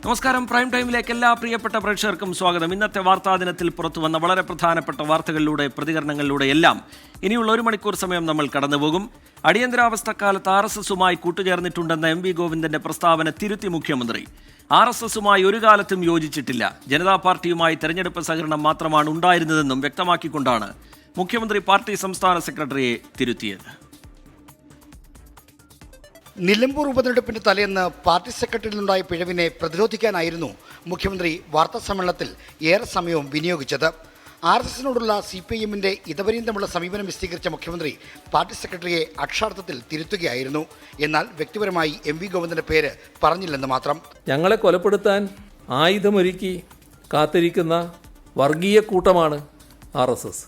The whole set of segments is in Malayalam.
നമസ്കാരം. പ്രൈം ടൈമിലേക്ക് എല്ലാ പ്രിയപ്പെട്ട പ്രേക്ഷകർക്കും സ്വാഗതം. ഇന്നത്തെ വാർത്താ ദിനത്തിൽ പുറത്തുവന്ന വളരെ പ്രധാനപ്പെട്ട വാർത്തകളിലൂടെ, പ്രതികരണങ്ങളിലൂടെ എല്ലാം ഇനിയുള്ള 1 മണിക്കൂർ സമയം നമ്മൾ കടന്നുപോകും. അടിയന്തരാവസ്ഥക്കാലത്ത് RSSുമായി കൂട്ടുചേർന്നിട്ടുണ്ടെന്ന MV ഗോവിന്ദന്റെ പ്രസ്താവന തിരുത്തി മുഖ്യമന്ത്രി. RSSുമായി ഒരു കാലത്തും യോജിച്ചിട്ടില്ല, ജനതാ പാർട്ടിയുമായി തെരഞ്ഞെടുപ്പ് സഹകരണം മാത്രമാണ് ഉണ്ടായിരുന്നതെന്നും വ്യക്തമാക്കിക്കൊണ്ടാണ് മുഖ്യമന്ത്രി പാർട്ടി സംസ്ഥാന സെക്രട്ടറിയെ തിരുത്തിയത്. നിലമ്പൂർ ഉപതെരഞ്ഞെടുപ്പിന്റെ തലേന്ന് പാർട്ടി സെക്രട്ടറിയിൽ നിന്നുണ്ടായ പിഴവിനെ പ്രതിരോധിക്കാനായിരുന്നു മുഖ്യമന്ത്രി വാർത്താസമ്മേളനത്തിൽ ഏറെ സമയവും വിനിയോഗിച്ചത്. RSSനോടുള്ള CPIMന്റെ ഇതപര്യന്തമുള്ള സമീപനം വിശദീകരിച്ച മുഖ്യമന്ത്രി പാർട്ടി സെക്രട്ടറിയെ അക്ഷരാർത്ഥത്തിൽ തിരുത്തുകയായിരുന്നു. എന്നാൽ വ്യക്തിപരമായി MV ഗോവിന്ദന്റെ പേര് പറഞ്ഞില്ലെന്ന് മാത്രം. ഞങ്ങളെ കൊലപ്പെടുത്താൻ ആയുധമൊരുക്കി കാത്തിരിക്കുന്ന വർഗീയ കൂട്ടമാണ് RSS.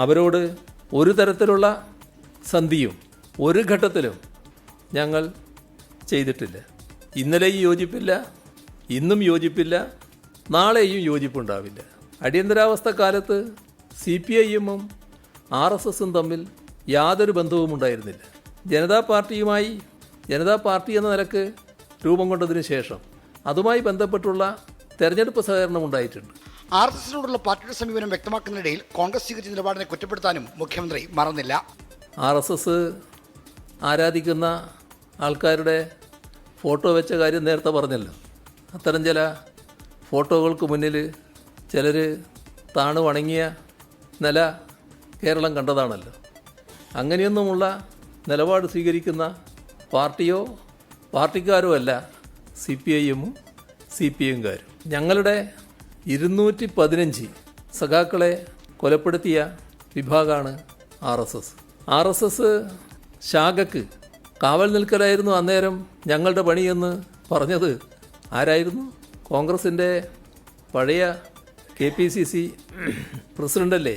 അവരോട് ഒരു തരത്തിലുള്ള സന്ധിയും ഒരു ഘട്ടത്തിലും ഞങ്ങൾ ചെയ്തിട്ടില്ല. ഇന്നലെയും യോജിപ്പില്ല, ഇന്നും യോജിപ്പില്ല, നാളെയും യോജിപ്പുണ്ടാവില്ല. അടിയന്തരാവസ്ഥ കാലത്ത് CPIMും RSSും തമ്മിൽ യാതൊരു ബന്ധവും ഉണ്ടായിരുന്നില്ല. ജനതാ പാർട്ടി എന്ന നിലക്ക് രൂപം കൊണ്ടതിന് ശേഷം അതുമായി ബന്ധപ്പെട്ടുള്ള തെരഞ്ഞെടുപ്പ് സഹകരണം ഉണ്ടായിട്ടുണ്ട്. RSSനോടുള്ള പാർട്ടിയുടെ സമീപനം വ്യക്തമാക്കുന്നതിനിടയിൽ കോൺഗ്രസ് സ്വീകരിച്ച നിലപാടിനെ കുറ്റപ്പെടുത്താനും മുഖ്യമന്ത്രി മറന്നില്ല. RSS ആരാധിക്കുന്ന ആൾക്കാരുടെ ഫോട്ടോ വെച്ച കാര്യം നേരത്തെ പറഞ്ഞല്ലോ. അത്തരം ചില ഫോട്ടോകൾക്ക് മുന്നിൽ ചിലർ താണു വണങ്ങിയ നില കേരളം കണ്ടതാണല്ലോ. അങ്ങനെയൊന്നുമുള്ള നിലപാട് സ്വീകരിക്കുന്ന പാർട്ടിയോ പാർട്ടിക്കാരോ അല്ല CPIMും CPIMകാരും. ഞങ്ങളുടെ 215 സഖാക്കളെ കൊലപ്പെടുത്തിയ വിഭാഗമാണ് RSS ശാഖക്ക് കാവൽ നിൽക്കലായിരുന്നു അന്നേരം ഞങ്ങളുടെ പണിയെന്ന് പറഞ്ഞത് ആരായിരുന്നു? കോൺഗ്രസിൻ്റെ പഴയ KPCC പ്രസിഡൻ്റല്ലേ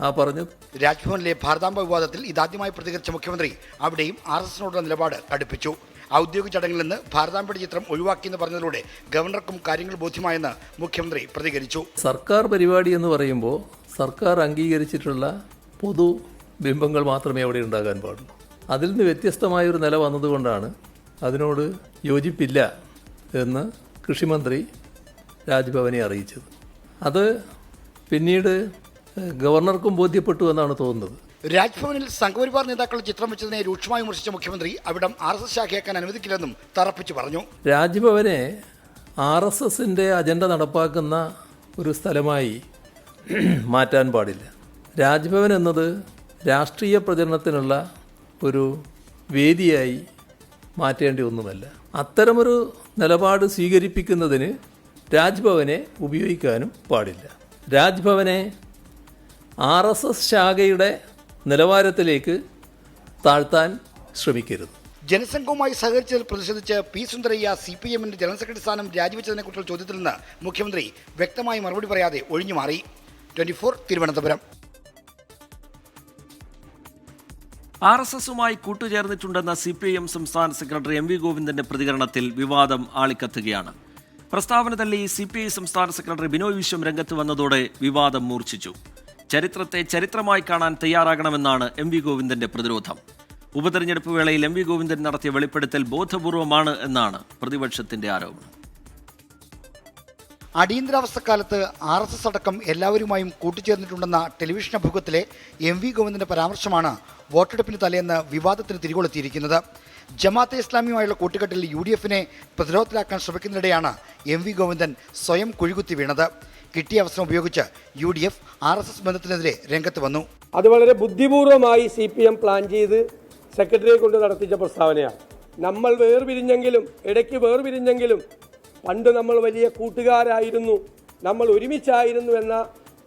ആ പറഞ്ഞത്. രാജ്ഭവനിലെ ഭാരതാംബ വിവാദത്തിൽ ഇതാദ്യമായി പ്രതികരിച്ച മുഖ്യമന്ത്രി അവിടെയും RSSനോടുള്ള നിലപാട് കടുപ്പിച്ചു. ഔദ്യോഗിക ചടങ്ങിൽ നിന്ന് ഭാരതാംബയുടെ ചിത്രം ഒഴിവാക്കിയെന്ന് പറഞ്ഞതിലൂടെ ഗവർണർക്കും കാര്യങ്ങൾ ബോധ്യമായെന്ന് മുഖ്യമന്ത്രി പ്രതികരിച്ചു. സർക്കാർ പരിപാടി എന്ന് പറയുമ്പോൾ സർക്കാർ അംഗീകരിച്ചിട്ടുള്ള പൊതു ബിംബങ്ങൾ മാത്രമേ അവിടെ ഉണ്ടാകാൻ പാടുള്ളൂ. അതിൽ നിന്ന് വ്യത്യസ്തമായൊരു നില വന്നതുകൊണ്ടാണ് അതിനോട് യോജിപ്പില്ല എന്ന് കൃഷിമന്ത്രി രാജ്ഭവനെ അറിയിച്ചത്. അത് പിന്നീട് ഗവർണർക്കും ബോധ്യപ്പെട്ടു എന്നാണ് തോന്നുന്നത്. രാജ്ഭവനിൽ സംഘപരിവാർ നേതാക്കളുടെ ചിത്രം വെച്ചതിനെ രൂക്ഷമായി വിമർശിച്ച മുഖ്യമന്ത്രി അവിടം RSS ശാഖയാക്കാൻ അനുവദിക്കില്ലെന്നും തറപ്പിച്ചു പറഞ്ഞു. രാജ്ഭവനെ RSSന്റെ അജണ്ട നടപ്പാക്കുന്ന ഒരു സ്ഥലമായി മാറ്റാൻ പാടില്ല. രാജ്ഭവൻ എന്നത് രാഷ്ട്രീയ പ്രചരണത്തിനുള്ള ഒരു വേദിയായി മാറ്റേണ്ടി ഒന്നുമല്ല. അത്തരമൊരു നിലപാട് സ്വീകരിപ്പിക്കുന്നതിന് രാജ്ഭവനെ ഉപയോഗിക്കാനും പാടില്ല. രാജ്ഭവനെ RSS ശാഖയുടെ നിലവാരത്തിലേക്ക് താഴ്ത്താൻ ശ്രമിക്കരുത്. ജനസംഘവുമായി സഹകരിച്ചതിൽ പ്രതിഷേധിച്ച് P. സുന്ദരയ്യ CPIMന്റെ ജനറൽ സെക്രട്ടറി സ്ഥാനം രാജിവെച്ചതിനെക്കുറിച്ചുള്ള ചോദ്യത്തിൽ നിന്ന് മുഖ്യമന്ത്രി വ്യക്തമായി മറുപടി പറയാതെ ഒഴിഞ്ഞുമാറി. 24 തിരുവനന്തപുരം. RSSുമായി കൂട്ടുചേർന്നിട്ടുണ്ടെന്ന CPIM സംസ്ഥാന സെക്രട്ടറി MV ഗോവിന്ദന്റെ പ്രതികരണത്തിൽ വിവാദം ആളിക്കത്തുകയാണ്. പ്രസ്താവന തള്ളി CPI സംസ്ഥാന സെക്രട്ടറി ബിനോയ് വിശ്വം രംഗത്ത് വന്നതോടെ വിവാദം മൂർച്ഛിച്ചു. ചരിത്രത്തെ ചരിത്രമായി കാണാൻ തയ്യാറാകണമെന്നാണ് MV ഗോവിന്ദന്റെ പ്രതിരോധം. ഉപതെരഞ്ഞെടുപ്പ് വേളയിൽ MV ഗോവിന്ദൻ നടത്തിയ വെളിപ്പെടുത്തൽ ബോധപൂർവമാണ് എന്നാണ് പ്രതിപക്ഷത്തിന്റെ ആരോപണം. അടിയന്തരാവസ്ഥക്കാലത്ത് RSS അടക്കം എല്ലാവരുമായും കൂട്ടുചേർന്നിട്ടുണ്ടെന്ന ടെലിവിഷൻ അഭിമുഖത്തിലെ MV ഗോവിന്ദന്റെ പരാമർശമാണ് വോട്ടെടുപ്പിന് തലേന്ന് വിവാദത്തിന് തിരികൊളുത്തിയിരിക്കുന്നത്. ജമാഅത്തെ ഇസ്ലാമിയുമായുള്ള കൂട്ടുകെട്ടിൽ UDFനെ പ്രതിരോധത്തിലാക്കാൻ ശ്രമിക്കുന്നതിനിടെയാണ് MV ഗോവിന്ദൻ സ്വയം കുഴികുത്തി വീണത്. കിട്ടിയ അവസരം ഉപയോഗിച്ച് UDF RSS ബന്ധത്തിനെതിരെ രംഗത്ത് വന്നു. അത് വളരെ ബുദ്ധിപൂർവമായി CPM പ്ലാൻ ചെയ്ത് സെക്രട്ടറിയെ കൊണ്ട് നടത്തിച്ച പ്രസ്താവനയാണ്. നമ്മൾ വേർപിരിഞ്ഞെങ്കിലും ഇടയ്ക്ക് വേർപിരിഞ്ഞെങ്കിലും പണ്ട് നമ്മൾ വലിയ കൂട്ടുകാരായിരുന്നു, നമ്മൾ ഒരുമിച്ചായിരുന്നു എന്ന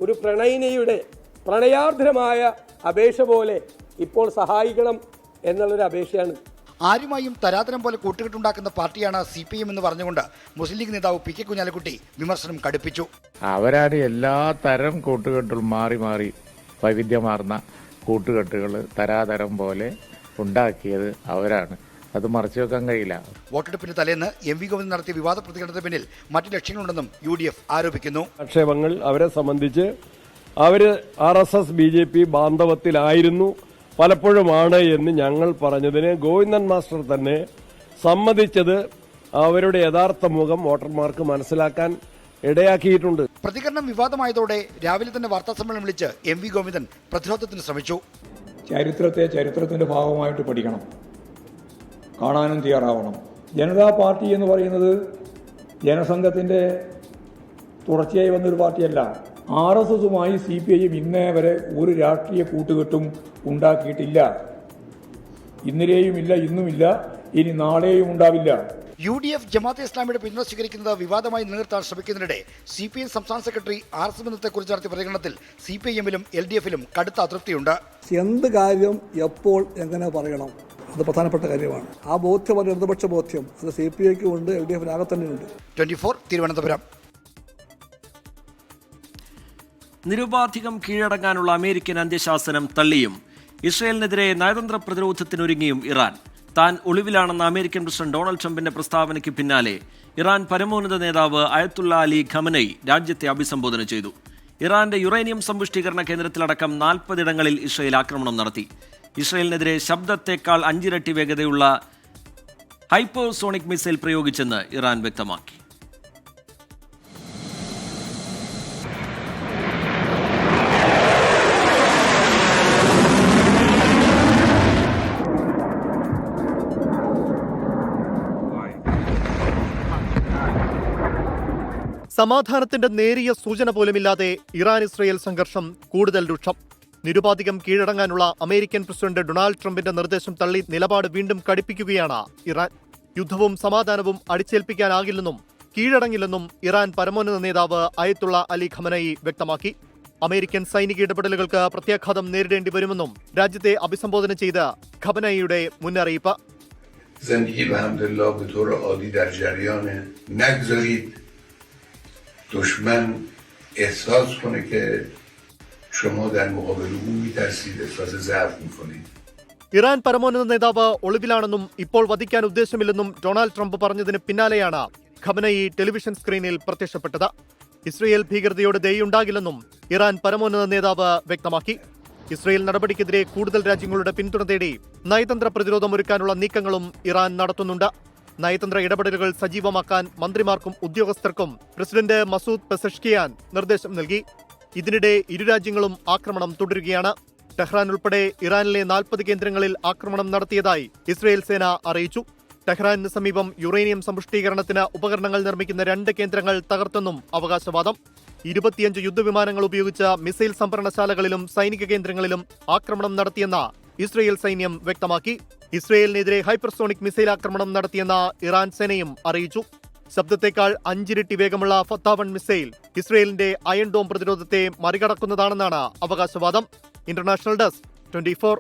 ഒരു പ്രണയിനിയുടെ പ്രണയാർദ്രമായ അപേക്ഷ പോലെ ഇപ്പോൾ സഹായിക്കണം എന്നുള്ളൊരു അപേക്ഷയാണ്. ആരുമായും തരാതരം പോലെ കൂട്ടുകെട്ടുണ്ടാക്കുന്ന പാർട്ടിയാണ് CPIM എന്ന് പറഞ്ഞുകൊണ്ട് മുസ്ലിം ലീഗ് നേതാവ് PK കുഞ്ഞാലിക്കുട്ടി വിമർശനം കടുപ്പിച്ചു. അവരാണ് എല്ലാ തരം കൂട്ടുകെട്ടുകളും മാറി മാറി വൈവിധ്യമാർന്ന കൂട്ടുകെട്ടുകൾ തരാതരം പോലെ ഉണ്ടാക്കിയത് അവരാണ്. അത് മറച്ചു വെക്കാൻ കഴിയില്ല. വോട്ടെടുപ്പിന് തലേന്ന് MV ഗോവിന്ദൻ നടത്തിയ വിവാദ പ്രതികരണത്തിന് പിന്നിൽ മറ്റു ലക്ഷ്യങ്ങളുണ്ടെന്നും UDF ആരോപിക്കുന്നു. ആക്ഷേപങ്ങൾ അവരെ സംബന്ധിച്ച് അവര് RSS BJP ബാന്ധവത്തിലായിരുന്നു, പലപ്പോഴുമാണ് എന്ന് ഞങ്ങൾ പറഞ്ഞതിന് ഗോവിന്ദൻ മാസ്റ്റർ തന്നെ സമ്മതിച്ചത് അവരുടെ യഥാർത്ഥ മുഖം വോട്ടർമാർക്ക് മനസ്സിലാക്കാൻ ഇടയാക്കിയിട്ടുണ്ട്. പ്രതികരണം വിവാദമായതോടെ രാവിലെ തന്നെ വാർത്താസമ്മേളനം വിളിച്ച് എം വി ഗോവിന്ദൻ പ്രതിരോധത്തിന് ശ്രമിച്ചു. ചരിത്രത്തെ ചരിത്രത്തിന്റെ ഭാഗമായിട്ട് പഠിക്കണം, കാണാനും തയ്യാറാവണം. ജനതാ പാർട്ടി എന്ന് പറയുന്നത് ജനസംഘത്തിന്റെ തുടർച്ചയായി വന്നൊരു പാർട്ടിയല്ല. RSSുമായി CPIM ഇന്നേ വരെ ഒരു രാഷ്ട്രീയ കൂട്ടുകെട്ടും ഉണ്ടാക്കിയിട്ടില്ല. ഇന്നലെയും ഇല്ല, ഇന്നുമില്ല, ഇനി നാളെയും ഉണ്ടാവില്ല. UDF ജമാഅത്തെ ഇസ്ലാമിയുടെ പിന്തുണ സ്വീകരിക്കുന്നത് വിവാദമായി നിലനിർത്താൻ ശ്രമിക്കുന്നതിനിടെ CPIM സംസ്ഥാന സെക്രട്ടറി RSS ബന്ധത്തെക്കുറിച്ച് നടത്തിയ പ്രതികരണത്തിൽ CPIMലും LDFലും കടുത്ത അതൃപ്തിയുണ്ട്. എന്ത് കാര്യം എപ്പോൾ എങ്ങനെ പറയണം, അത് പ്രധാനപ്പെട്ട കാര്യമാണ്. ആ ബോധ്യം, ഒരു ഇടതുപക്ഷ ബോധ്യം, അത് CPIക്കും ഉണ്ട്, LDFിനാകെ തന്നെയുണ്ട്. 24 തിരുവനന്തപുരം. നിരുപാധികം കീഴടങ്ങാനുള്ള അമേരിക്കൻ അന്ത്യശാസനം തള്ളിയും ഇസ്രയേലിനെതിരെ നയതന്ത്ര പ്രതിരോധത്തിനൊരുങ്ങിയും ഇറാൻ. താൻ ഒളിവിലാണെന്ന അമേരിക്കൻ പ്രസിഡന്റ് ഡൊണാൾഡ് ട്രംപിന്റെ പ്രസ്താവനയ്ക്ക് പിന്നാലെ ഇറാൻ പരമോന്നത നേതാവ് അയത്തുള്ള അലി ഖമനൈ രാജ്യത്തെ അഭിസംബോധന ചെയ്തു. ഇറാന്റെ യുറേനിയം സമ്പുഷ്ടീകരണ കേന്ദ്രത്തിലടക്കം 40 ഇടങ്ങളിൽ ഇസ്രയേൽ ആക്രമണം നടത്തി. ഇസ്രയേലിനെതിരെ ശബ്ദത്തേക്കാൾ 5 ഇരട്ടി വേഗതയുള്ള ഹൈപ്പോസോണിക് മിസൈൽ പ്രയോഗിച്ചെന്ന് ഇറാൻ വ്യക്തമാക്കി. സമാധാനത്തിന്റെ നേരിയ സൂചന പോലുമില്ലാതെ ഇറാൻ ഇസ്രയേൽ സംഘർഷം കൂടുതൽ രൂക്ഷം. നിരുപാധികം കീഴടങ്ങാനുള്ള അമേരിക്കൻ പ്രസിഡന്റ് ഡൊണാൾഡ് ട്രംപിന്റെ നിർദ്ദേശം തള്ളി നിലപാട് വീണ്ടും കടുപ്പിക്കുകയാണ് ഇറാൻ. യുദ്ധവും സമാധാനവും അടിച്ചേൽപ്പിക്കാനാകില്ലെന്നും കീഴടങ്ങില്ലെന്നും ഇറാൻ പരമോന്നത നേതാവ് അയത്തുള്ള അലി ഖമനൈ വ്യക്തമാക്കി. അമേരിക്കൻ സൈനിക ഇടപെടലുകൾക്ക് പ്രത്യാഘാതം നേരിടേണ്ടി വരുമെന്നും രാജ്യത്തെ അഭിസംബോധന ചെയ്ത ഖമനൈയുടെ മുന്നറിയിപ്പ്. دشمن احساس کنه که شما در مقابل او میترسید، احساس ضعف میکنید. ഇറാൻ പരമോന്നത നേതാവ് ഒളിവിലാണെന്നും ഇപ്പോൾ വധിക്കാൻ ഉദ്ദേശമില്ലെന്നും ഡൊണാൾഡ് ട്രംപ് പറഞ്ഞതിന് പിന്നാലെയാണ് ഖമനൈ ടെലിവിഷൻ സ്ക്രീനിൽ പ്രത്യക്ഷപ്പെട്ടത്. ഇസ്രയേൽ ഭീകരതയോട് ദയുണ്ടാകില്ലെന്നും ഇറാൻ പരമോന്നത നേതാവ് വ്യക്തമാക്കി. ഇസ്രയേൽ നടപടിക്കെതിരെ കൂടുതൽ രാജ്യങ്ങളുടെ പിന്തുണ തേടി നയതന്ത്ര പ്രതിരോധം ഒരുക്കാനുള്ള നീക്കങ്ങളും ഇറാൻ നടത്തുന്നുണ്ട്. നയതന്ത്ര ഇടപെടലുകൾ സജീവമാക്കാൻ മന്ത്രിമാർക്കും ഉദ്യോഗസ്ഥർക്കും പ്രസിഡന്റ് മസൂദ് പെസഷ്കിയാൻ നിർദ്ദേശം നൽകി. ഇതിനിടെ ഇരു രാജ്യങ്ങളും ആക്രമണം തുടരുകയാണ്. ടെഹ്റാൻ ഉൾപ്പെടെ ഇറാനിലെ 40 കേന്ദ്രങ്ങളിൽ ആക്രമണം നടത്തിയതായി ഇസ്രയേൽ സേന അറിയിച്ചു. ടെഹ്റാനിന് സമീപം യുറേനിയം സമ്പുഷ്ടീകരണത്തിന് ഉപകരണങ്ങൾ നിർമ്മിക്കുന്ന 2 കേന്ദ്രങ്ങൾ തകർത്തെന്നും അവകാശവാദം. 25 യുദ്ധവിമാനങ്ങൾ ഉപയോഗിച്ച് മിസൈൽ സംഭരണശാലകളിലും സൈനിക കേന്ദ്രങ്ങളിലും ആക്രമണം നടത്തിയെന്ന് ഇസ്രയേൽ സൈന്യം വ്യക്തമാക്കി. ഇസ്രയേലിനെതിരെ ഹൈപ്പർസോണിക് മിസൈൽ ആക്രമണം നടത്തിയെന്ന് ഇറാൻ സേനയും അറിയിച്ചു. ശബ്ദത്തേക്കാൾ 5 ഇരട്ടി വേഗമുള്ള ഫത്താവൺ മിസൈൽ ഇസ്രയേലിന്റെ അയൺ ഡോം പ്രതിരോധത്തെ മറികടക്കുന്നതാണെന്നാണ് അവകാശവാദം. International desk 24.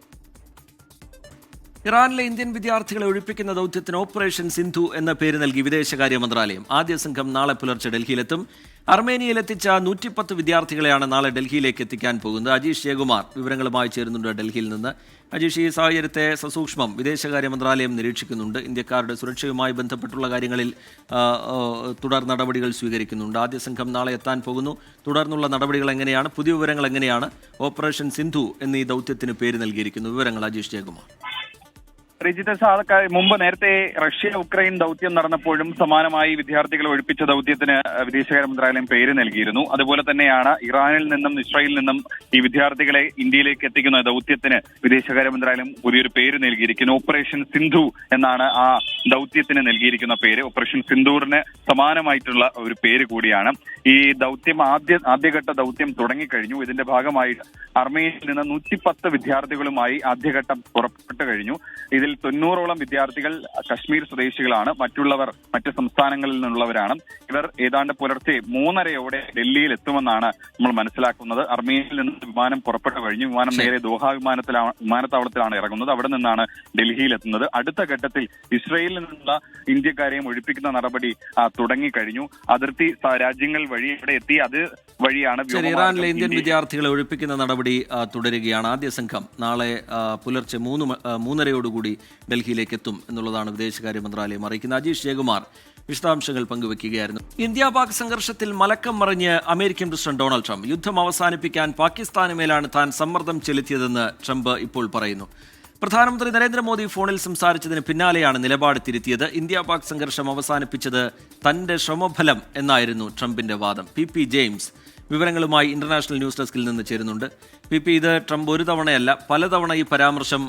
ഇറാനിലെ ഇന്ത്യൻ വിദ്യാർത്ഥികളെ ഒഴിപ്പിക്കുന്ന ദൗത്യത്തിന് ഓപ്പറേഷൻ സിന്ധു എന്ന പേര് നൽകി വിദേശകാര്യ മന്ത്രാലയം. ആദ്യ സംഘം നാളെ പുലർച്ചെ ഡൽഹിയിലെത്തും. അർമേനിയയിലെത്തിച്ച 110 വിദ്യാർത്ഥികളെയാണ് നാളെ ഡൽഹിയിലേക്ക് എത്തിക്കാൻ പോകുന്നത്. അജീഷ് ജയകുമാർ വിവരങ്ങളുമായി ചേരുന്നുണ്ട് ഡൽഹിയിൽ നിന്ന്. അജീഷ്, ഈ സാഹചര്യത്തെ സസൂക്ഷ്മം വിദേശകാര്യ മന്ത്രാലയം നിരീക്ഷിക്കുന്നുണ്ട്. ഇന്ത്യക്കാരുടെ സുരക്ഷയുമായി ബന്ധപ്പെട്ടുള്ള കാര്യങ്ങളിൽ തുടർ നടപടികൾ സ്വീകരിക്കുന്നുണ്ട്. ആദ്യ സംഘം നാളെ എത്താൻ പോകുന്നു. തുടർന്നുള്ള നടപടികൾ എങ്ങനെയാണ്? പുതിയ വിവരങ്ങൾ എങ്ങനെയാണ്? ഓപ്പറേഷൻ സിന്ധു എന്നീ ദൗത്യത്തിന് പേര് നൽകിയിരിക്കുന്നു. വിവരങ്ങൾ അജീഷ് ജയകുമാർ. മുമ്പ് നേരത്തെ റഷ്യ ഉക്രൈൻ ദൗത്യം നടന്നപ്പോഴും സമാനമായി വിദ്യാർത്ഥികളെ ഒഴിപ്പിച്ച ദൗത്യത്തിന് വിദേശകാര്യ മന്ത്രാലയം പേര് നൽകിയിരുന്നു. അതുപോലെ തന്നെയാണ് ഇറാനിൽ നിന്നും ഇസ്രായേലിൽ നിന്നും ഈ വിദ്യാർത്ഥികളെ ഇന്ത്യയിലേക്ക് എത്തിക്കുന്ന ദൗത്യത്തിന് വിദേശകാര്യ മന്ത്രാലയം പുതിയൊരു പേര് നൽകിയിരിക്കുന്നു. ഓപ്പറേഷൻ സിന്ധു എന്നാണ് ആ ദൗത്യത്തിന് നൽകിയിരിക്കുന്ന പേര്. ഓപ്പറേഷൻ സിന്ധൂറിന് സമാനമായിട്ടുള്ള ഒരു പേര് കൂടിയാണ്. ഈ ദൗത്യം ആദ്യഘട്ട ദൗത്യം തുടങ്ങിക്കഴിഞ്ഞു. ഇതിന്റെ ഭാഗമായി അർമേനിയയിൽ നിന്ന് 110 വിദ്യാർത്ഥികളുമായി ആദ്യഘട്ടം പുറപ്പെട്ടു കഴിഞ്ഞു. ഇതിൽ 90ഓളം വിദ്യാർത്ഥികൾ കശ്മീർ സ്വദേശികളാണ്. മറ്റുള്ളവർ മറ്റ് സംസ്ഥാനങ്ങളിൽ നിന്നുള്ളവരാണ്. ഇവർ ഏതാണ്ട് പുലർച്ചെ 3:30 ഡൽഹിയിൽ എത്തുമെന്നാണ് നമ്മൾ മനസ്സിലാക്കുന്നത്. അർമേനിയയിൽ നിന്ന് വിമാനം പുറപ്പെട്ടു കഴിഞ്ഞു. വിമാനം നേരെ ദോഹ വിമാനത്താവളത്തിലാണ് ഇറങ്ങുന്നത്. അവിടെ നിന്നാണ് ഡൽഹിയിൽ എത്തുന്നത്. അടുത്ത ഘട്ടത്തിൽ ഇസ്രയേലിൽ നിന്നുള്ള ഇന്ത്യക്കാരെയും ഒഴിപ്പിക്കുന്ന നടപടി തുടങ്ങിക്കഴിഞ്ഞു. അതിർത്തി രാജ്യങ്ങൾ വഴി ഇവിടെ എത്തി. അത് വഴിയാണ് ഇറാനിലെ ഇന്ത്യൻ വിദ്യാർത്ഥികളെ ഒഴിപ്പിക്കുന്ന നടപടി തുടരുകയാണ്. ആദ്യ സംഘം നാളെ പുലർച്ചെ 3:30 ഡൽഹിയിലേക്ക് എത്തും എന്നുള്ളതാണ് വിദേശകാര്യ മന്ത്രാലയം അറിയിക്കുന്നത്. അജീഷ് ജയകുമാർ വിശദാംശങ്ങൾ പങ്കുവെക്കുകയായിരുന്നു. ഇന്ത്യ പാക് സംഘർഷത്തിൽ മലക്കം മറിഞ്ഞ് അമേരിക്കൻ പ്രസിഡന്റ് ഡൊണാൾഡ് ട്രംപ്. യുദ്ധം അവസാനിപ്പിക്കാൻ പാകിസ്ഥാന് മേലാണ് താൻ സമ്മർദ്ദം ചെലുത്തിയതെന്ന് ട്രംപ് ഇപ്പോൾ പറയുന്നു. പ്രധാനമന്ത്രി നരേന്ദ്രമോദി ഫോണിൽ സംസാരിച്ചതിന് പിന്നാലെയാണ് നിലപാട് തിരുത്തിയത്. ഇന്ത്യ പാക് സംഘർഷം അവസാനിപ്പിച്ചത് തന്റെ ശ്രമഫലം എന്നായിരുന്നു ട്രംപിന്റെ വാദം. പി ജെയിംസ് വിവരങ്ങളുമായി ഇന്റർനാഷണൽ ന്യൂസ് ഡെസ്കിൽ നിന്ന് ചേരുന്നുണ്ട്. ഇത് ട്രംപ് ഒരു തവണയല്ല പലതവണ ഈ പരാമർശം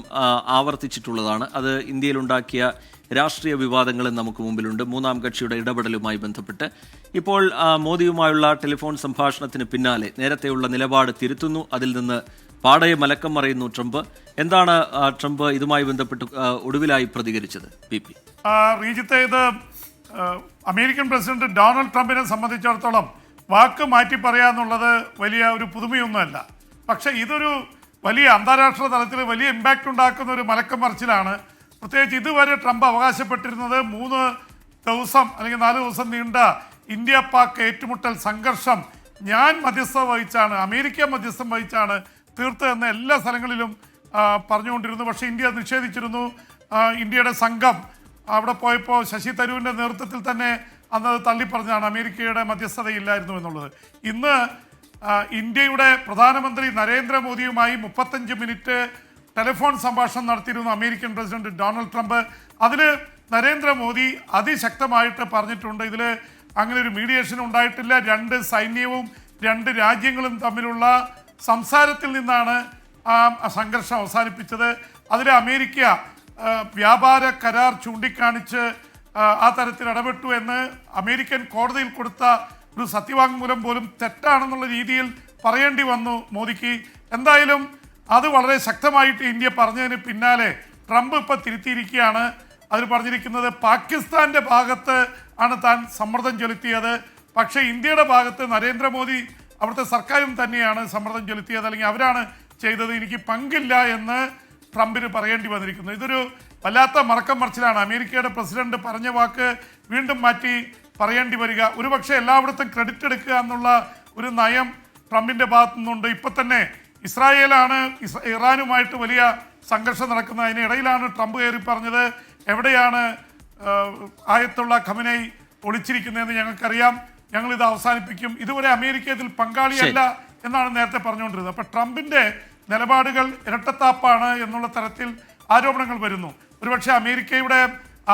ആവർത്തിച്ചിട്ടുള്ളതാണ്. അത് ഇന്ത്യയിലുണ്ടാക്കിയ രാഷ്ട്രീയ വിവാദങ്ങളും നമുക്ക് മുമ്പിലുണ്ട്. മൂന്നാം കക്ഷിയുടെ ഇടപെടലുമായി ബന്ധപ്പെട്ട് ഇപ്പോൾ മോദിയുമായുള്ള ടെലിഫോൺ സംഭാഷണത്തിന് പിന്നാലെ നേരത്തെയുള്ള നിലപാട് തിരുത്തുന്നു. അതിൽ നിന്ന് പാടയെ മലക്കം മറയുന്നു ട്രംപ്. എന്താണ് ട്രംപ് ഇതുമായി ബന്ധപ്പെട്ട് ഒടുവിലായി പ്രതികരിച്ചത്? റീജിത്തെ, ഇത് അമേരിക്കൻ പ്രസിഡന്റ് ഡൊണാൾഡ് ട്രംപിനെ സംബന്ധിച്ചിടത്തോളം വാക്ക് മാറ്റി പറയാന്നുള്ളത് വലിയ ഒരു പുതുമയൊന്നുമല്ല. പക്ഷേ ഇതൊരു വലിയ അന്താരാഷ്ട്ര തലത്തിൽ വലിയ ഇമ്പാക്റ്റ് ഉണ്ടാക്കുന്ന ഒരു മലക്കം മറിച്ചിലാണ്. പ്രത്യേകിച്ച് ഇതുവരെ ട്രംപ് അവകാശപ്പെട്ടിരുന്നത് 3 ദിവസം അല്ലെങ്കിൽ 4 ദിവസം നീണ്ട ഇന്ത്യ പാക് ഏറ്റുമുട്ടൽ സംഘർഷം ഞാൻ മധ്യസ്ഥത വഹിച്ചാണ്, അമേരിക്ക മധ്യസ്ഥം വഹിച്ചാണ് തീർത്തതെന്ന് എല്ലാ സ്ഥലങ്ങളിലും പറഞ്ഞുകൊണ്ടിരുന്നു. പക്ഷേ ഇന്ത്യ നിഷേധിച്ചിരുന്നു. ഇന്ത്യയുടെ സംഘം അവിടെ പോയപ്പോൾ ശശി തരൂരിൻ്റെ നേതൃത്വത്തിൽ തന്നെ അന്ന് തള്ളിപ്പറഞ്ഞാണ് അമേരിക്കയുടെ മധ്യസ്ഥതയില്ലായിരുന്നു എന്നുള്ളത്. ഇന്ന് ഇന്ത്യയുടെ പ്രധാനമന്ത്രി നരേന്ദ്രമോദിയുമായി 35 മിനിറ്റ് ടെലിഫോൺ സംഭാഷണം നടത്തിയിരുന്നു അമേരിക്കൻ പ്രസിഡന്റ് ഡൊണാൾഡ് ട്രംപ്. അതിൽ നരേന്ദ്രമോദി അതിശക്തമായിട്ട് പറഞ്ഞിട്ടുണ്ട്, ഇതിൽ അങ്ങനെ ഒരു മീഡിയേഷൻ ഉണ്ടായിട്ടില്ല. 2 സൈന്യവും 2 രാജ്യങ്ങളും തമ്മിലുള്ള സംസാരത്തിൽ നിന്നാണ് ആ സംഘർഷം അവസാനിപ്പിച്ചത്. അതിൽ അമേരിക്ക വ്യാപാര കരാർ ചൂണ്ടിക്കാണിച്ച് ആ തരത്തിൽ ഇടപെട്ടു എന്ന് അമേരിക്കൻ കോടതിയിൽ കൊടുത്ത ഒരു സത്യവാങ്മൂലം പോലും തെറ്റാണെന്നുള്ള രീതിയിൽ പറയേണ്ടി വന്നു മോദിക്ക്. എന്തായാലും അത് വളരെ ശക്തമായിട്ട് ഇന്ത്യ പറഞ്ഞതിന് പിന്നാലെ ട്രംപ് ഇപ്പോൾ തിരുത്തിയിരിക്കുകയാണ്. അതിൽ പറഞ്ഞിരിക്കുന്നത് പാകിസ്ഥാൻ്റെ ഭാഗത്ത് ആണ് താൻ സമ്മർദ്ദം ചെലുത്തിയത്, പക്ഷേ ഇന്ത്യയുടെ ഭാഗത്ത് നരേന്ദ്രമോദി അവിടുത്തെ സർക്കാരും തന്നെയാണ് സമ്മർദ്ദം ചെലുത്തിയത്, അല്ലെങ്കിൽ അവരാണ് ചെയ്തത്, എനിക്ക് പങ്കില്ല എന്ന് ട്രംപിന് പറയേണ്ടി വന്നിരിക്കുന്നു. ഇതൊരു വല്ലാത്ത മറക്കം മറിച്ചിലാണ്. അമേരിക്കയുടെ പ്രസിഡന്റ് പറഞ്ഞ വാക്ക് വീണ്ടും മാറ്റി പറയേണ്ടി വരിക, ഒരുപക്ഷെ എല്ലായിടത്തും ക്രെഡിറ്റ് എടുക്കുക എന്നുള്ള ഒരു നയം ട്രംപിൻ്റെ ഭാഗത്തു നിന്നുണ്ട്. ഇപ്പം തന്നെ ഇസ്രായേലാണ് ഇറാനുമായിട്ട് വലിയ സംഘർഷം നടക്കുന്നത്. അതിനിടയിലാണ് ട്രംപ് കയറി പറഞ്ഞത് എവിടെയാണ് ആയത്തുള്ള ഖമനൈ ഒളിച്ചിരിക്കുന്നതെന്ന് ഞങ്ങൾക്കറിയാം, ഞങ്ങളിത് അവസാനിപ്പിക്കും. ഇതുവരെ അമേരിക്ക ഇതിൽ പങ്കാളിയല്ല എന്നാണ് നേരത്തെ പറഞ്ഞുകൊണ്ടിരുന്നത്. അപ്പോൾ ട്രംപിൻ്റെ നിലപാടുകൾ ഇരട്ടത്താപ്പാണ് എന്നുള്ള തരത്തിൽ ആരോപണങ്ങൾ വരുന്നു. ഒരുപക്ഷെ അമേരിക്കയുടെ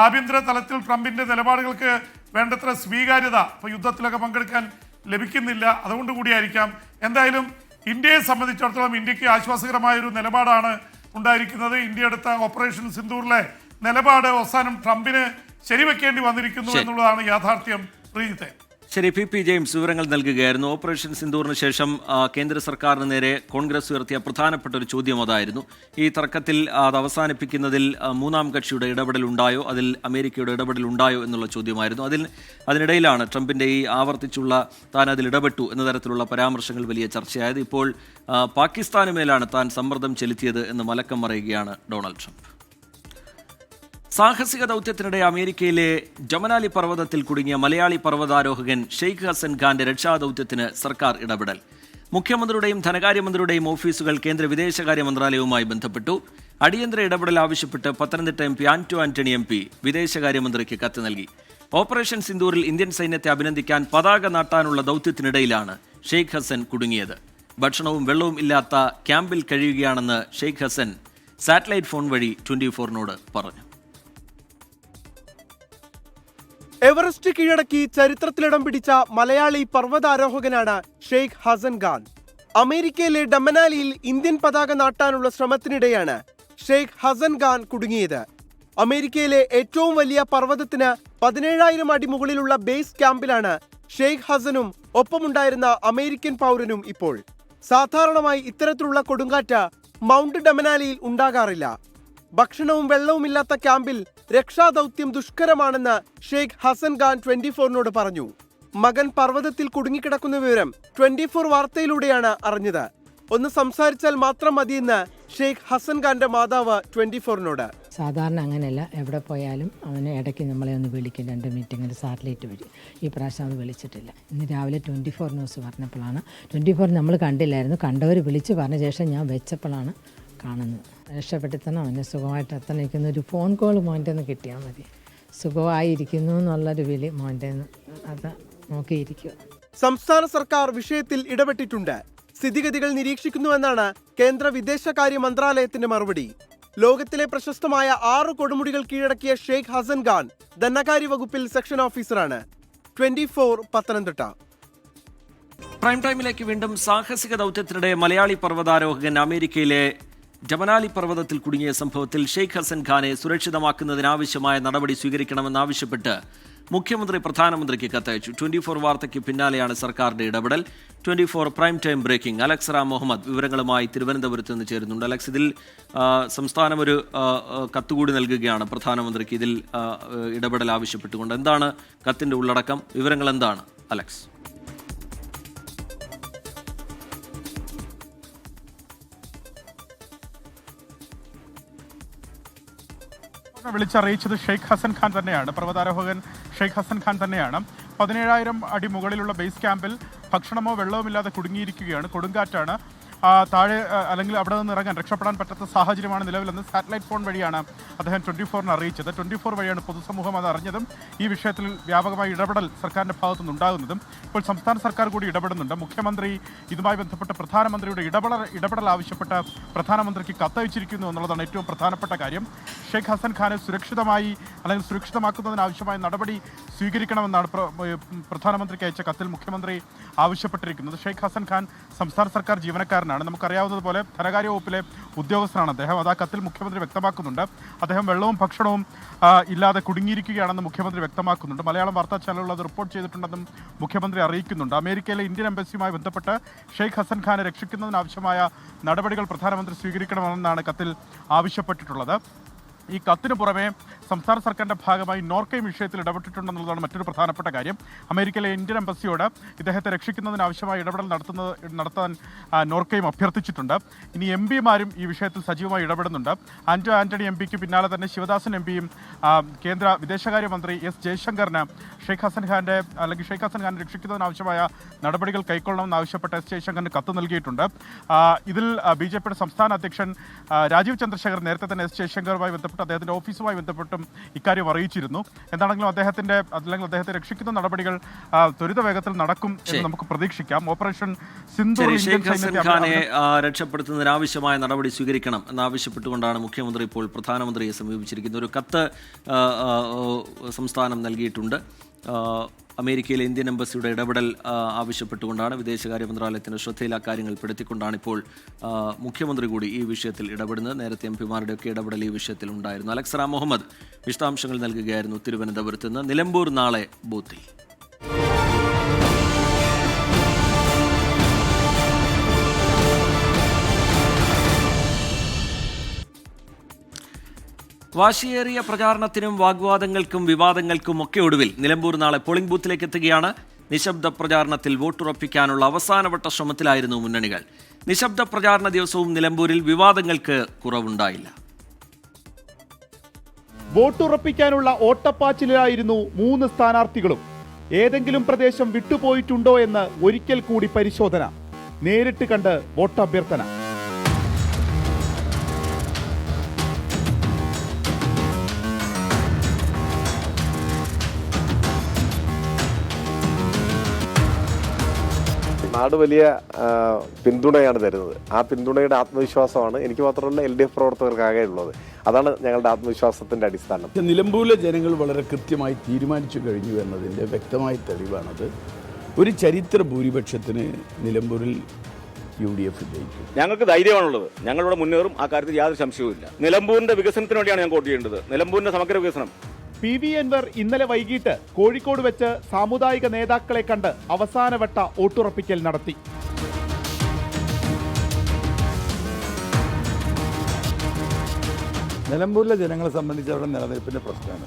ആഭ്യന്തര തലത്തിൽ ട്രംപിൻ്റെ നിലപാടുകൾക്ക് വേണ്ടത്ര സ്വീകാര്യത ഇപ്പോൾ യുദ്ധത്തിലൊക്കെ പങ്കെടുക്കാൻ ലഭിക്കുന്നില്ല, അതുകൊണ്ട് കൂടിയായിരിക്കാം. എന്തായാലും ഇന്ത്യയെ സംബന്ധിച്ചിടത്തോളം ഇന്ത്യക്ക് ആശ്വാസകരമായൊരു നിലപാടാണ് ഉണ്ടായിരിക്കുന്നത്. ഇന്ത്യ എടുത്ത ഓപ്പറേഷൻ സിന്ദൂറിലെ നിലപാട് അവസാനം ട്രംപിന് ശരിവെക്കേണ്ടി വന്നിരിക്കുന്നു എന്നുള്ളതാണ് യാഥാർത്ഥ്യം. പ്രീജിത്തെ, ശരി, പി ജെയിംസ് വിവരങ്ങൾ നൽകുകയായിരുന്നു. ഓപ്പറേഷൻ സിന്ദൂറിന് ശേഷം കേന്ദ്ര സർക്കാരിന് നേരെ കോൺഗ്രസ് ഉയർത്തിയ പ്രധാനപ്പെട്ട ഒരു ചോദ്യം അതായിരുന്നു. ഈ തർക്കത്തിൽ അത് അവസാനിപ്പിക്കുന്നതിൽ മൂന്നാം കക്ഷിയുടെ ഇടപെടൽ ഉണ്ടായോ, അതിൽ അമേരിക്കയുടെ ഇടപെടൽ ഉണ്ടായോ എന്നുള്ള ചോദ്യമായിരുന്നു. അതിനിടയിലാണ് ട്രംപിൻ്റെ ഈ ആവർത്തിച്ചുള്ള താൻ അതിൽ ഇടപെട്ടു എന്ന തരത്തിലുള്ള പരാമർശങ്ങൾ വലിയ ചർച്ചയായത്. ഇപ്പോൾ പാകിസ്ഥാന് മേലാണ് താൻ സമ്മർദ്ദം ചെലുത്തിയത് എന്ന് മലക്കം മറയുകയാണ് ഡൊണാൾഡ് ട്രംപ്. സാഹസിക ദൗത്യത്തിനിടെ അമേരിക്കയിലെ ജമനാലി പർവ്വതത്തിൽ കുടുങ്ങിയ മലയാളി പർവ്വതാരോഹകൻ ഷെയ്ഖ് ഹസൻ ഖാന്റെ രക്ഷാദൗത്യത്തിന് സർക്കാർ ഇടപെടൽ. മുഖ്യമന്ത്രിയുടെയും ധനകാര്യമന്ത്രിയുടെയും ഓഫീസുകൾ കേന്ദ്ര വിദേശകാര്യ മന്ത്രാലയവുമായി ബന്ധപ്പെട്ടു. അടിയന്തര ഇടപെടൽ ആവശ്യപ്പെട്ട് പത്തനംതിട്ട MP ആന്റോ ആന്റണി MP വിദേശകാര്യമന്ത്രിക്ക് കത്ത് നൽകി. ഓപ്പറേഷൻ സിന്ദൂറിൽ ഇന്ത്യൻ സൈന്യത്തെ അഭിനന്ദിക്കാൻ പതാക നാട്ടാനുള്ള ദൗത്യത്തിനിടയിലാണ് ഷെയ്ഖ് ഹസൻ കുടുങ്ങിയത്. ഭക്ഷണവും വെള്ളവും ഇല്ലാത്ത ക്യാമ്പിൽ കഴിയുകയാണെന്ന് ഷെയ്ഖ് ഹസൻ സാറ്റലൈറ്റ് ഫോൺ വഴി 24-നോട് പറഞ്ഞു. എവറസ്റ്റ് കീഴടക്കി ചരിത്രത്തിലിടം പിടിച്ച മലയാളി പർവ്വതാരോഹകനാണ് ഷെയ്ഖ് ഹസൻ ഖാൻ. അമേരിക്കയിലെ ഡമനാലിയിൽ ഇന്ത്യൻ പതാക നാട്ടാനുള്ള ശ്രമത്തിനിടെയാണ് ഷെയ്ഖ് ഹസൻ ഖാൻ കുടുങ്ങിയത്. അമേരിക്കയിലെ ഏറ്റവും വലിയ പർവ്വതത്തിന് 17,000 അടി മുകളിലുള്ള ബേസ് ക്യാമ്പിലാണ് ഷെയ്ഖ് ഹസനും ഒപ്പമുണ്ടായിരുന്ന അമേരിക്കൻ പൗരനും ഇപ്പോൾ. സാധാരണമായി ഇത്തരത്തിലുള്ള കൊടുങ്കാറ്റ് മൗണ്ട് ഡമനാലിയിൽ ഉണ്ടാകാറില്ല. ഭക്ഷണവും വെള്ളവുമില്ലാത്ത ക്യാമ്പിൽ രക്ഷാദൗത്യം ദുഷ്കരമാണെന്ന് ഷെയ്ഖ് ഹസൻ ഖാൻ 24-നോട് പറഞ്ഞു. മകൻ പർവ്വതത്തിൽ കുടുങ്ങിക്കിടക്കുന്ന വിവരം 24 വാർത്തയിലൂടെയാണ് അറിഞ്ഞത്. ഒന്ന് സംസാരിച്ചാൽ മാത്രം മതിയെന്ന് ഷെയ്ഖ് ഹസൻ ഖാന്റെ മാതാവ് 24-നോട്. സാധാരണ അങ്ങനെയല്ല, എവിടെ പോയാലും അവന് ഇടയ്ക്ക് നമ്മളെ ഒന്ന് വിളിക്കും 2 മിനിറ്റ് സാറ്റലൈറ്റ് വഴി. ഈ പ്രാവശ്യം അത് വിളിച്ചിട്ടില്ല. ഇന്ന് രാവിലെ 24 ന്യൂസ് പറഞ്ഞപ്പോഴാണ്, 24 നമ്മൾ കണ്ടില്ലായിരുന്നു, കണ്ടവർ വിളിച്ച് പറഞ്ഞ ശേഷം ഞാൻ വെച്ചപ്പോഴാണ് കാണുന്നത്. രക്ഷപ്പെടുത്തണം, അവനെ സുഖമായിട്ട് എത്തണിരിക്കുന്ന ഒരു ഫോൺ കോൾ മോൻ്റെ നിന്ന് കിട്ടിയാൽ മതി. സുഖമായിരിക്കുന്നു എന്നുള്ളൊരു വിളി മോൻ്റെ അത് നോക്കിയിരിക്കുക. സംസ്ഥാന സർക്കാർ വിഷയത്തിൽ ഇടപെട്ടിട്ടുണ്ട്. സ്ഥിതിഗതികൾ നിരീക്ഷിക്കുന്നുവെന്നാണ് കേന്ദ്ര വിദേശകാര്യ മന്ത്രാലയത്തിന്റെ മറുപടി. ലോകത്തിലെ പ്രശസ്തമായ 6 കൊടുമുടികൾ കീഴടക്കിയ ഷെയ്ഖ് ഹസൻ ഖാൻ ധനകാര്യ വകുപ്പിൽ സെക്ഷൻ ഓഫീസറാണ്. 24 പത്തനംതിട്ട. പ്രൈം ടൈമിലേക്ക് വീണ്ടും. സാഹസിക ദൗത്യത്തിനിടെ മലയാളി പർവ്വതാരോഹകൻ അമേരിക്കയിലെ ജമനാലി പർവ്വതത്തിൽ കുടുങ്ങിയ സംഭവത്തിൽ ഷെയ്ഖ് ഹസൻ ഖാനെ സുരക്ഷിതമാക്കുന്നതിനാവശ്യമായ നടപടി സ്വീകരിക്കണമെന്നാവശ്യപ്പെട്ട് മുഖ്യമന്ത്രി പ്രധാനമന്ത്രിക്ക് കത്തയച്ചു. 24 വാർത്തയ്ക്ക് പിന്നാലെയാണ് സർക്കാരിന്റെ ഇടപെടൽ. 24 prime time breaking. Alex Ram Muhammad വിവരങ്ങളുമായി തിരുവനന്തപുരത്ത് നിന്ന് ചേരുന്നുണ്ട്. അലക്സ്, ഇതിൽ സംസ്ഥാനം ഒരു കത്തുകൂടി നൽകുകയാണ് പ്രധാനമന്ത്രിക്ക് ഇതിൽ ഇടപെടൽ ആവശ്യപ്പെട്ടുകൊണ്ട്. എന്താണ് കത്തിന്റെ ഉള്ളടക്കം? വിവരങ്ങൾ എന്താണ് അലക്സ്? വിളിച്ചറിയിച്ചത് ഷെയ്ഖ് ഹസൻ ഖാൻ തന്നെയാണ്. പർവ്വതാരോഹകൻ ഷെയ്ഖ് ഹസൻ ഖാൻ തന്നെയാണ്. 17,000 അടി മുകളിലുള്ള ബേസ് ക്യാമ്പിൽ ഭക്ഷണമോ വെള്ളമോ ഇല്ലാതെ കുടുങ്ങിയിരിക്കുകയാണ്. കൊടുങ്കാറ്റാണ്. താഴെ അല്ലെങ്കിൽ അവിടെ നിന്ന് ഇറങ്ങാൻ രക്ഷപ്പെടാൻ പറ്റാത്ത സാഹചര്യമാണ് നിലവിലെന്ന് സാറ്റലൈറ്റ് ഫോൺ വഴിയാണ് അദ്ദേഹം 24-ന് അറിയിച്ചത്. 24 വഴിയാണ് പൊതുസമൂഹം അത് അറിഞ്ഞതും ഈ വിഷയത്തിൽ വ്യാപകമായ ഇടപെടൽ സർക്കാരിൻ്റെ ഭാഗത്തുനിന്ന് ഉണ്ടാകുന്നതും. ഇപ്പോൾ സംസ്ഥാന സർക്കാർ കൂടി ഇടപെടുന്നുണ്ട്. മുഖ്യമന്ത്രി ഇതുമായി ബന്ധപ്പെട്ട് പ്രധാനമന്ത്രിയുടെ ഇടപെടൽ ആവശ്യപ്പെട്ട് പ്രധാനമന്ത്രിക്ക് കത്തയച്ചിരിക്കുന്നു എന്നുള്ളതാണ് ഏറ്റവും പ്രധാനപ്പെട്ട കാര്യം. ഷെയ്ഖ് ഹസൻ ഖാനെ സുരക്ഷിതമായി അല്ലെങ്കിൽ സുരക്ഷിതമാക്കുന്നതിനാവശ്യമായ നടപടി സ്വീകരിക്കണമെന്നാണ് പ്രധാനമന്ത്രിക്ക് അയച്ച കത്തിൽ മുഖ്യമന്ത്രി ആവശ്യപ്പെട്ടിരിക്കുന്നത്. ഷെയ്ഖ് ഹസൻ ഖാൻ സംസ്ഥാന സർക്കാർ ജീവനക്കാരനാണ്. നമുക്കറിയാവുന്നതുപോലെ ധനകാര്യ വകുപ്പിലെ ഉദ്യോഗസ്ഥനാണ് അദ്ദേഹം. അത് ആ കത്തിൽ മുഖ്യമന്ത്രി വ്യക്തമാക്കുന്നുണ്ട്. അദ്ദേഹം വെള്ളവും ഭക്ഷണവും ഇല്ലാതെ കുടുങ്ങിയിരിക്കുകയാണെന്ന് മുഖ്യമന്ത്രി വ്യക്തമാക്കുന്നുണ്ട്. മലയാളം വാർത്താ ചാനലുകൾ അത് റിപ്പോർട്ട് ചെയ്തിട്ടുണ്ടെന്നും മുഖ്യമന്ത്രി അറിയിക്കുന്നുണ്ട്. അമേരിക്കയിലെ ഇന്ത്യൻ എംബസിയുമായി ബന്ധപ്പെട്ട് ഷെയ്ഖ് ഹസൻ ഖാനെ രക്ഷിക്കുന്നതിനാവശ്യമായ നടപടികൾ പ്രധാനമന്ത്രി സ്വീകരിക്കണമെന്നാണ് കത്തിൽ ആവശ്യപ്പെട്ടിട്ടുള്ളത്. ഈ കത്തിനു പുറമെ സംസ്ഥാന സർക്കാരിൻ്റെ ഭാഗമായി നോർക്കയും വിഷയത്തിൽ ഇടപെട്ടിട്ടുണ്ടെന്നുള്ളതാണ് മറ്റൊരു പ്രധാനപ്പെട്ട കാര്യം. അമേരിക്കയിലെ ഇന്ത്യൻ എംബസിയോട് ഇദ്ദേഹത്തെ രക്ഷിക്കുന്നതിനാവശ്യമായ ഇടപെടൽ നടത്താൻ നോർക്കയും അഭ്യർത്ഥിച്ചിട്ടുണ്ട്. ഇനി എം പിമാരും ഈ വിഷയത്തിൽ സജീവമായി ഇടപെടുന്നുണ്ട്. ആന്റണി എം പിക്ക് പിന്നാലെ തന്നെ ശിവദാസൻ എം പിയും കേന്ദ്ര വിദേശകാര്യമന്ത്രി എസ് ജയശങ്കറിന് ഷെയ്ഖ് ഹസൻ ഖാനെ രക്ഷിക്കുന്നതിനാവശ്യമായ നടപടികൾ കൈക്കൊള്ളണമെന്നാവശ്യപ്പെട്ട് എസ് ജയശങ്കറിന് കത്ത് നൽകിയിട്ടുണ്ട്. ഇതിൽ ബി.ജെ.പിയുടെ സംസ്ഥാന അധ്യക്ഷൻ രാജീവ് ചന്ദ്രശേഖർ നേരത്തെ തന്നെ എസ് ജയശങ്കറുമായി ബന്ധപ്പെട്ട് അദ്ദേഹത്തിൻ്റെ ഓഫീസുമായി ബന്ധപ്പെട്ടും ഇക്കാര്യം അറിയിച്ചിരുന്നു. എന്താണെങ്കിലും അദ്ദേഹത്തെ രക്ഷിക്കുന്ന നടപടികൾ ത്വരിത വേഗത്തിൽ നടക്കും എന്ന് നമുക്ക് പ്രതീക്ഷിക്കാം. ഓപ്പറേഷൻ സിന്ദൂർ രക്ഷപ്പെടുത്തുന്നതിനാവശ്യമായ നടപടി സ്വീകരിക്കണം എന്നാവശ്യപ്പെട്ടുകൊണ്ടാണ് മുഖ്യമന്ത്രി ഇപ്പോൾ പ്രധാനമന്ത്രിയെ സമീപിച്ചിരിക്കുന്നത്. ഒരു കത്ത് സംസ്ഥാനം നൽകിയിട്ടുണ്ട്. അമേരിക്കയിലെ ഇന്ത്യൻ എംബസിയുടെ ഇടപെടൽ ആവശ്യപ്പെട്ടുകൊണ്ടാണ്, വിദേശകാര്യ മന്ത്രാലയത്തിൻ്റെ ശ്രദ്ധയിൽ കാര്യങ്ങൾ പെടുത്തിക്കൊണ്ടാണ് ഇപ്പോൾ മുഖ്യമന്ത്രി കൂടി ഈ വിഷയത്തിൽ ഇടപെടുന്നത്. നേരത്തെ എം പിമാരുടെയൊക്കെ ഇടപെടൽ ഈ വിഷയത്തിൽ ഉണ്ടായിരുന്നു. അലക്സ് റാം മുഹമ്മദ് വിശദാംശങ്ങൾ നൽകുകയായിരുന്നു തിരുവനന്തപുരത്ത് നിന്ന്. നിലമ്പൂർ നാളെ ബൂത്തിൽ. വാശിയേറിയ പ്രചാരണത്തിനും വാഗ്വാദങ്ങൾക്കും വിവാദങ്ങൾക്കും ഒക്കെ ഒടുവിൽ നിലമ്പൂർ നാളെ പോളിംഗ് ബൂത്തിലേക്ക് എത്തുകയാണ്. നിശബ്ദ പ്രചാരണത്തിൽ വോട്ടുറപ്പിക്കാനുള്ള അവസാനവട്ട ശ്രമത്തിലായിരുന്നു മുന്നണികൾ. നിശബ്ദ പ്രചാരണ ദിവസവും നിലമ്പൂരിൽ വിവാദങ്ങൾക്ക് കുറവുണ്ടായില്ല. വോട്ടുറപ്പിക്കാനുള്ള ഓട്ടപ്പാച്ചിലായിരുന്നു 3 സ്ഥാനാർത്ഥികളും. ഏതെങ്കിലും പ്രദേശം വിട്ടുപോയിട്ടുണ്ടോ എന്ന് ഒരിക്കൽ കൂടി പരിശോധന. നേരിട്ട് കണ്ട് വോട്ടഭ്യർത്ഥന. നാട് വലിയ പിന്തുണയാണ് തരുന്നത്. ആ പിന്തുണയുടെ ആത്മവിശ്വാസമാണ് എനിക്ക് മാത്രമല്ല LDF പ്രവർത്തകർക്കാകെ ഉള്ളത്. അതാണ് ഞങ്ങളുടെ ആത്മവിശ്വാസത്തിന്റെ അടിസ്ഥാനം. നിലമ്പൂരിലെ ജനങ്ങൾ വളരെ കൃത്യമായി തീരുമാനിച്ചു കഴിഞ്ഞു എന്നതിൻ്റെ വ്യക്തമായ തെളിവാണത്. ഒരു ചരിത്ര ഭൂരിപക്ഷത്തിന് നിലമ്പൂരിൽ UDF ജയിക്കും. ഞങ്ങൾക്ക് ധൈര്യമാണുള്ളത്. ഞങ്ങളിവിടെ മുന്നേറും. ആ കാര്യത്തിൽ യാതൊരു സംശയവുമില്ല. നിലമ്പൂരിന്റെ വികസനത്തിന് വേണ്ടിയാണ് ഞാൻ വോട്ട് ചെയ്യേണ്ടത്. നിലമ്പൂരിന്റെ സമഗ്ര വികസനം. PV അൻവർ ഇന്നലെ വൈകിട്ട് കോഴിക്കോട് വെച്ച് സാമുദായിക നേതാക്കളെ കണ്ട് അവസാനവട്ട വോട്ടുറപ്പിക്കൽ നടത്തി. നിലമ്പൂരിലെ ജനങ്ങളെ സംബന്ധിച്ച് അവരുടെ നിലനിൽപ്പിൻ്റെ പ്രശ്നമാണ്.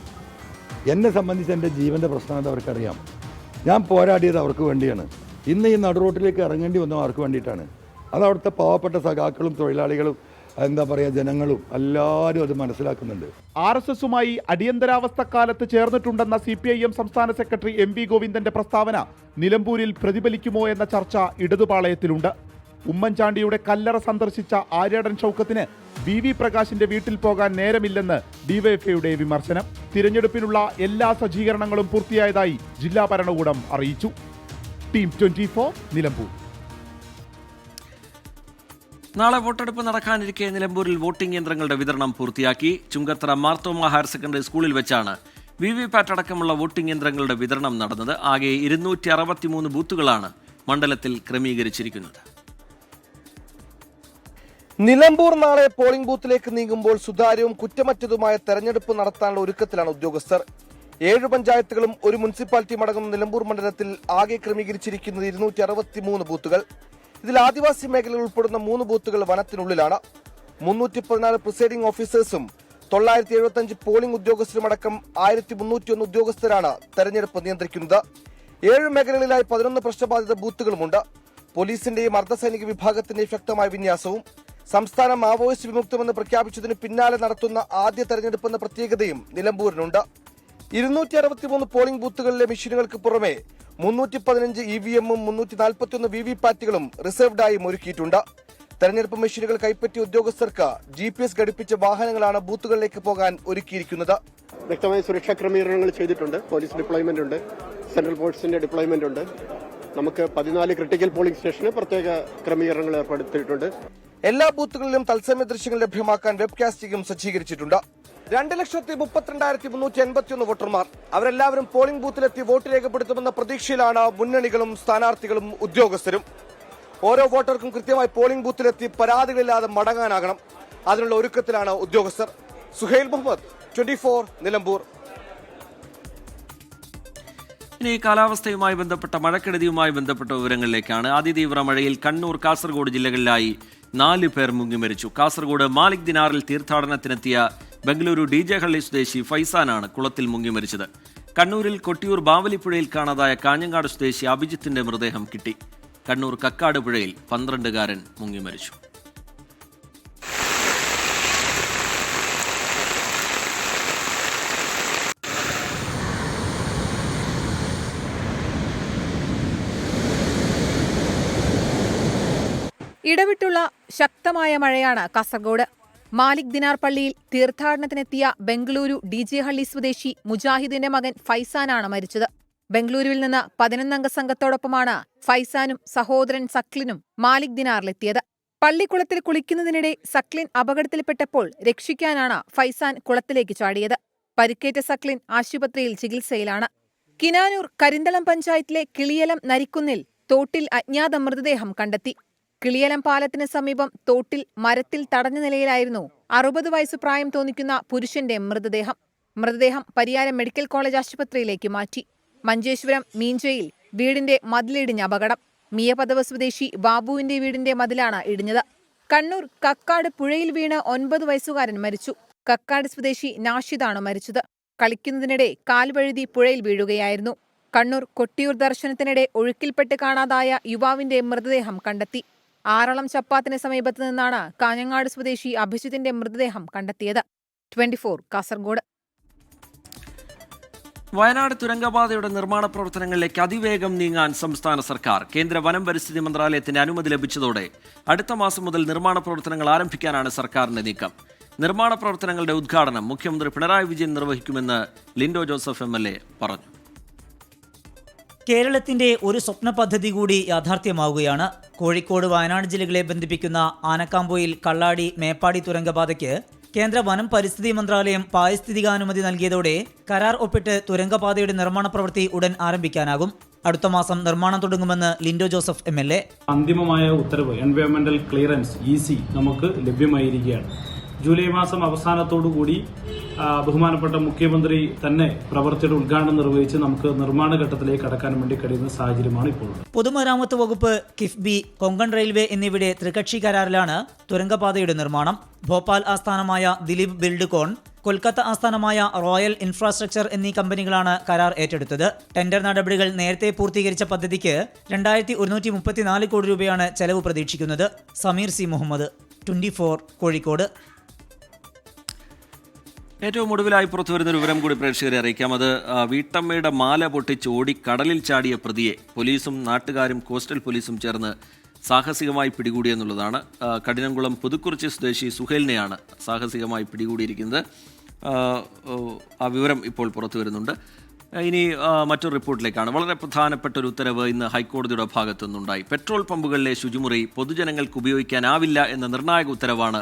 എന്നെ സംബന്ധിച്ച് എൻ്റെ ജീവൻ്റെ പ്രശ്നമാണെന്ന് അവർക്കറിയാം. ഞാൻ പോരാടിയത് അവർക്ക് വേണ്ടിയാണ്. ഇന്ന് ഈ നടുറോട്ടിലേക്ക് ഇറങ്ങേണ്ടി വന്നത് അവർക്ക് വേണ്ടിയിട്ടാണ്. അത് അവിടുത്തെ പാവപ്പെട്ട സഖാക്കളും തൊഴിലാളികളും ജനങ്ങളും എല്ലാവരും അത് മനസ്സിലാക്കുന്നുണ്ട്. RSSുമായി അടിയന്തരാവസ്ഥക്കാലത്ത് ചേർന്നിട്ടുണ്ടെന്ന CPIM സംസ്ഥാന സെക്രട്ടറി MV ഗോവിന്ദന്റെ പ്രസ്താവന നിലമ്പൂരിൽ പ്രതിഫലിക്കുമോ എന്ന ചർച്ച ഇടതുപാളയത്തിലുണ്ട്. ഉമ്മൻചാണ്ടിയുടെ കല്ലറ സന്ദർശിച്ച ആര്യാടൻ ഷൗക്കത്തിന് VV പ്രകാശിന്റെ വീട്ടിൽ പോകാൻ നേരമില്ലെന്ന് DYFIയുടെ വിമർശനം. തിരഞ്ഞെടുപ്പിനുള്ള എല്ലാ സജ്ജീകരണങ്ങളും പൂർത്തിയായതായി ജില്ലാ ഭരണകൂടം അറിയിച്ചു. ടീം 24 നിലമ്പൂർ. നാളെ വോട്ടെടുപ്പ് നടക്കാനിരിക്കെ നിലമ്പൂരിൽ വോട്ടിംഗ് യന്ത്രങ്ങളുടെ വിതരണം പൂർത്തിയാക്കി. ചുങ്കത്തറ മാർത്തോമ ഹയർ സെക്കൻഡറി സ്കൂളിൽ വെച്ചാണ് വിവിപാറ്റ് അടക്കമുള്ള വോട്ടിംഗ് യന്ത്രങ്ങളുടെ വിതരണം നടന്നത്. ആകെ 263 ബൂത്തുകളാണ് മണ്ഡലത്തിൽ ക്രമീകരിച്ചിരിക്കുന്നത്. നിലമ്പൂർ നാളെ പോളിംഗ് ബൂത്തിലേക്ക് നീങ്ങുമ്പോൾ സുതാര്യവും കുറ്റമറ്റതുമായ തെരഞ്ഞെടുപ്പ് നടത്താനുള്ള ഒരുക്കത്തിലാണ് ഉദ്യോഗസ്ഥർ. 7 പഞ്ചായത്തുകളും ഒരു മുനിസിപ്പാലിറ്റിയും അടങ്ങുന്ന നിലമ്പൂർ മണ്ഡലത്തിൽ ആകെ ക്രമീകരിച്ചിരിക്കുന്നത് 263 ബൂത്തുകൾ. ഇതിൽ ആദിവാസി മേഖലയിൽ ഉൾപ്പെടുന്ന 3 ബൂത്തുകൾ വനത്തിനുള്ളിലാണ്. 314 പ്രിസൈഡിംഗ് ഓഫീസേഴ്സും 975 പോളിംഗ് ഉദ്യോഗസ്ഥരുമടക്കം 1301 ഉദ്യോഗസ്ഥരാണ് തെരഞ്ഞെടുപ്പ് നിയന്ത്രിക്കുന്നത്. 7 മേഖലകളിലായി 11 പ്രശ്നബാധിത ബൂത്തുകളുമുണ്ട്. പോലീസിന്റെയും അർദ്ധസൈനിക വിഭാഗത്തിന്റെയും ശക്തമായ വിന്യാസവും സംസ്ഥാനം മാവോയിസ്റ്റ് വിമുക്തമെന്ന് പ്രഖ്യാപിച്ചതിന് പിന്നാലെ നടത്തുന്ന ആദ്യ തെരഞ്ഞെടുപ്പെന്ന പ്രത്യേകതയും നിലമ്പൂരിനുണ്ട്. 263 പോളിംഗ് ബൂത്തുകളിലെ മെഷീനുകൾക്ക് പുറമെ 315 EVM-ഉം 341 VVPAT-കളും റിസർവ്ഡായും ഒരുക്കിയിട്ടുണ്ട്. തെരഞ്ഞെടുപ്പ് മെഷീനുകൾ കൈപ്പറ്റിയ ഉദ്യോഗസ്ഥർക്ക് GPS ഘടിപ്പിച്ച വാഹനങ്ങളാണ് ബൂത്തുകളിലേക്ക് പോകാൻ ഒരുക്കിയിരിക്കുന്നത്. വ്യക്തമായ സുരക്ഷാ ക്രമീകരണങ്ങൾ ചെയ്തിട്ടുണ്ട്. പോലീസ് ഡിപ്ലോയ്മെന്റ് ഉണ്ട്, സെൻട്രൽ ഫോഴ്സിന്റെ ഡിപ്ലോയ്മെന്റ് ഉണ്ട്. നമുക്ക് 14 ക്രിട്ടിക്കൽ പോളിംഗ് സ്റ്റേഷന് പ്രത്യേക ക്രമീകരണങ്ങൾ ഏർപ്പെടുത്തിയിട്ടുണ്ട്. എല്ലാ ബൂത്തുകളിലും തത്സമയ ദൃശ്യങ്ങൾ ലഭ്യമാക്കാൻ വെബ്കാസ്റ്റിംഗും സജ്ജീകരിച്ചിട്ടുണ്ട്. 2,32,381 വോട്ടർമാർ. അവരെല്ലാവരും പോളിംഗ് ബൂത്തിലെത്തി വോട്ട് രേഖപ്പെടുത്തുമെന്ന പ്രതീക്ഷയിലാണ് മുന്നണികളും സ്ഥാനാർത്ഥികളും ഉദ്യോഗസ്ഥരും. ഓരോ വോട്ടർക്കും കൃത്യമായി പോളിംഗ് ബൂത്തിലെത്തി പരാതികളില്ലാതെ മടങ്ങാനാകണം. അതിനുള്ള ഒരുക്കത്തിലാണ് ഉദ്യോഗസ്ഥർ. സുഹൈൽ മുഹമ്മദ്, 24 നിലമ്പൂർ. ഇനി കാലാവസ്ഥയുമായി ബന്ധപ്പെട്ട മഴക്കെടുതിയുമായി ബന്ധപ്പെട്ട വിവരങ്ങളിലേക്കാണ്. അതിതീവ്ര മഴയിൽ കണ്ണൂർ, കാസർഗോഡ് ജില്ലകളിലായി 4 പേർ മുങ്ങിമരിച്ചു. കാസർഗോഡ് മാലിക് ദിനാറിൽ തീർത്ഥാടനത്തിനെത്തിയ ബംഗളൂരു DJ ഹള്ളി സ്വദേശി ഫൈസാനാണ് കുളത്തിൽ മുങ്ങിമരിച്ചത്. കണ്ണൂരിൽ കൊട്ടിയൂർ ബാവലിപ്പുഴയിൽ കാണാതായ കാഞ്ഞങ്ങാട് സ്വദേശി അഭിജിത്തിന്റെ മൃതദേഹം കിട്ടി. കണ്ണൂർ കക്കാട് പുഴയിൽ 12-കാരൻ മുങ്ങിമരിച്ചു. ഇടവിട്ടുള്ള ശക്തമായ മഴയാണ് കാസർഗോഡ്. മാലിക് ദിനാർ പള്ളിയിൽ തീർത്ഥാടനത്തിനെത്തിയ ബംഗളൂരു DJ ഹള്ളി സ്വദേശി മുജാഹിദിന്റെ മകൻ ഫൈസാനാണ് മരിച്ചത്. ബംഗളൂരുവിൽ നിന്ന് 11-അംഗ സംഘത്തോടൊപ്പമാണ് ഫൈസാനും സഹോദരൻ സക്ലിനും മാലിക് ദിനാറിലെത്തിയത്. പള്ളിക്കുളത്തിൽ കുളിക്കുന്നതിനിടെ സക്ലിൻ അപകടത്തിൽപ്പെട്ടപ്പോൾ രക്ഷിക്കാനാണ് ഫൈസാൻ കുളത്തിലേക്ക് ചാടിയത്. പരിക്കേറ്റ സക്ലിൻ ആശുപത്രിയിൽ ചികിത്സയിലാണ്. കിനാനൂർ കരിന്തളം പഞ്ചായത്തിലെ കിളിയലം നരിക്കുന്നിൽ തോട്ടിൽ അജ്ഞാത മൃതദേഹം കണ്ടെത്തി. കിളിയലം പാലത്തിന് സമീപം തോട്ടിൽ മരത്തിൽ തടഞ്ഞ നിലയിലായിരുന്നു 60 വയസ്സ് പ്രായം തോന്നിക്കുന്ന പുരുഷന്റെ മൃതദേഹം പരിയാരം മെഡിക്കൽ കോളേജ് ആശുപത്രിയിലേക്ക് മാറ്റി. മഞ്ചേശ്വരം മീഞ്ചയിൽ വീടിന്റെ മതിലിടിഞ്ഞ അപകടം. മിയപദവ് സ്വദേശി ബാബുവിന്റെ വീടിന്റെ മതിലാണ് ഇടിഞ്ഞത്. കണ്ണൂർ കക്കാട് പുഴയിൽ വീണ് 9 വയസ്സുകാരൻ മരിച്ചു. കക്കാട് സ്വദേശി നാഷിദാണ് മരിച്ചത്. കളിക്കുന്നതിനിടെ കാൽവഴുതി പുഴയിൽ വീഴുകയായിരുന്നു. കണ്ണൂർ കൊട്ടിയൂർ ദർശനത്തിനിടെ ഒഴുക്കിൽപ്പെട്ട് കാണാതായ യുവാവിന്റെ മൃതദേഹം കണ്ടെത്തി. ആറളം ചപ്പാത്തിന് സമീപത്ത് നിന്നാണ് കാഞ്ഞങ്ങാട് സ്വദേശി അഭിജിത്തിന്റെ മൃതദേഹം കണ്ടെത്തിയത്. 24 കാസർഗോഡ്. വയനാട് തുരങ്കപാതയുടെ നിർമ്മാണ പ്രവർത്തനങ്ങളിലേക്ക് അതിവേഗം നീങ്ങാൻ സംസ്ഥാന സർക്കാർ. കേന്ദ്ര വനം പരിസ്ഥിതി മന്ത്രാലയത്തിന്റെ അനുമതി ലഭിച്ചതോടെ അടുത്ത മാസം മുതൽ നിർമ്മാണ പ്രവർത്തനങ്ങൾ ആരംഭിക്കാനാണ് സർക്കാരിന്റെ നീക്കം. നിർമ്മാണ പ്രവർത്തനങ്ങളുടെ ഉദ്ഘാടനം മുഖ്യമന്ത്രി പിണറായി വിജയൻ നിർവഹിക്കുമെന്ന് ലിൻഡോ ജോസഫ് MLA പറഞ്ഞു. കേരളത്തിന്റെ ഒരു സ്വപ്ന പദ്ധതി കൂടി യാഥാർത്ഥ്യമാവുകയാണ്. കോഴിക്കോട്, വയനാട് ജില്ലകളെ ബന്ധിപ്പിക്കുന്ന ആനക്കാമ്പോയിൽ കള്ളാടി മേപ്പാടി തുരങ്കപാതയ്ക്ക് കേന്ദ്ര വനം പരിസ്ഥിതി മന്ത്രാലയം പാരിസ്ഥിതികാനുമതി നൽകിയതോടെ കരാർ ഒപ്പിട്ട് തുരങ്കപാതയുടെ നിർമ്മാണ പ്രവൃത്തി ഉടൻ ആരംഭിക്കാനാകും. അടുത്ത മാസം നിർമ്മാണം തുടങ്ങുമെന്ന് ലിൻഡോ ജോസഫ് MLA. അന്തിമമായ ഉത്തരവ് എൻവയോൺമെന്റൽ ക്ലിയറൻസ് EC നമുക്ക് ലഭ്യമായിരിക്കുകയാണ്. ജൂലൈ മാസം അവസാനത്തോടുകൂടി ബഹുമാനപ്പെട്ട മുഖ്യമന്ത്രി തന്നെ പ്രവൃത്തിയുടെ ഉദ്ഘാടനം നിർവഹിച്ച് നമുക്ക് നിർമ്മാണ ഘട്ടത്തിലേക്ക് കടക്കാൻ വേണ്ടി കഴിയുന്ന സാഹചര്യമാണ് ഇപ്പോൾ. പൊതുമരാമത്ത് വകുപ്പ്, കിഫ്ബി, കൊങ്കൺ റെയിൽവേ എന്നിവയുടെ ത്രികക്ഷി കരാറിലാണ് തുരങ്കപാതയുടെ നിർമ്മാണം. ഭോപ്പാൽ ആസ്ഥാനമായ ദിലീപ് ബിൽഡ്കോൺ, കൊൽക്കത്ത ആസ്ഥാനമായ റോയൽ ഇൻഫ്രാസ്ട്രക്ചർ എന്നീ കമ്പനികളാണ് കരാർ ഏറ്റെടുത്തത്. ടെൻഡർ നടപടികൾ നേരത്തെ പൂർത്തീകരിച്ച പദ്ധതിക്ക് 2134 കോടി രൂപയാണ് ചെലവ് പ്രതീക്ഷിക്കുന്നത്. സമീർ C. മുഹമ്മദ്, 24 കോഴിക്കോട്. ഏറ്റവും ഒടുവിലായി പുറത്തുവരുന്നൊരു വിവരം കൂടി പ്രേക്ഷകരെ അറിയിക്കാം. അത് വീട്ടമ്മയുടെ മാല പൊട്ടിച്ച് ഓടി കടലിൽ ചാടിയ പ്രതിയെ പോലീസും നാട്ടുകാരും കോസ്റ്റൽ പോലീസും ചേർന്ന് സാഹസികമായി പിടികൂടിയെന്നുള്ളതാണ്. കഠിനംകുളം പുതുക്കുറിച്ചി സ്വദേശി സുഹേലിനെയാണ് സാഹസികമായി പിടികൂടിയിരിക്കുന്നത്. ആ വിവരം ഇപ്പോൾ പുറത്തു വരുന്നുണ്ട്. ഇനി മറ്റൊരു റിപ്പോർട്ടിലേക്കാണ്. വളരെ പ്രധാനപ്പെട്ട ഒരു ഉത്തരവ് ഇന്ന് ഹൈക്കോടതിയുടെ ഭാഗത്തു നിന്നുണ്ടായി. പെട്രോൾ പമ്പുകളിലെ ശുചിമുറി പൊതുജനങ്ങൾക്ക് ഉപയോഗിക്കാനാവില്ല എന്ന നിർണായക ഉത്തരവാണ്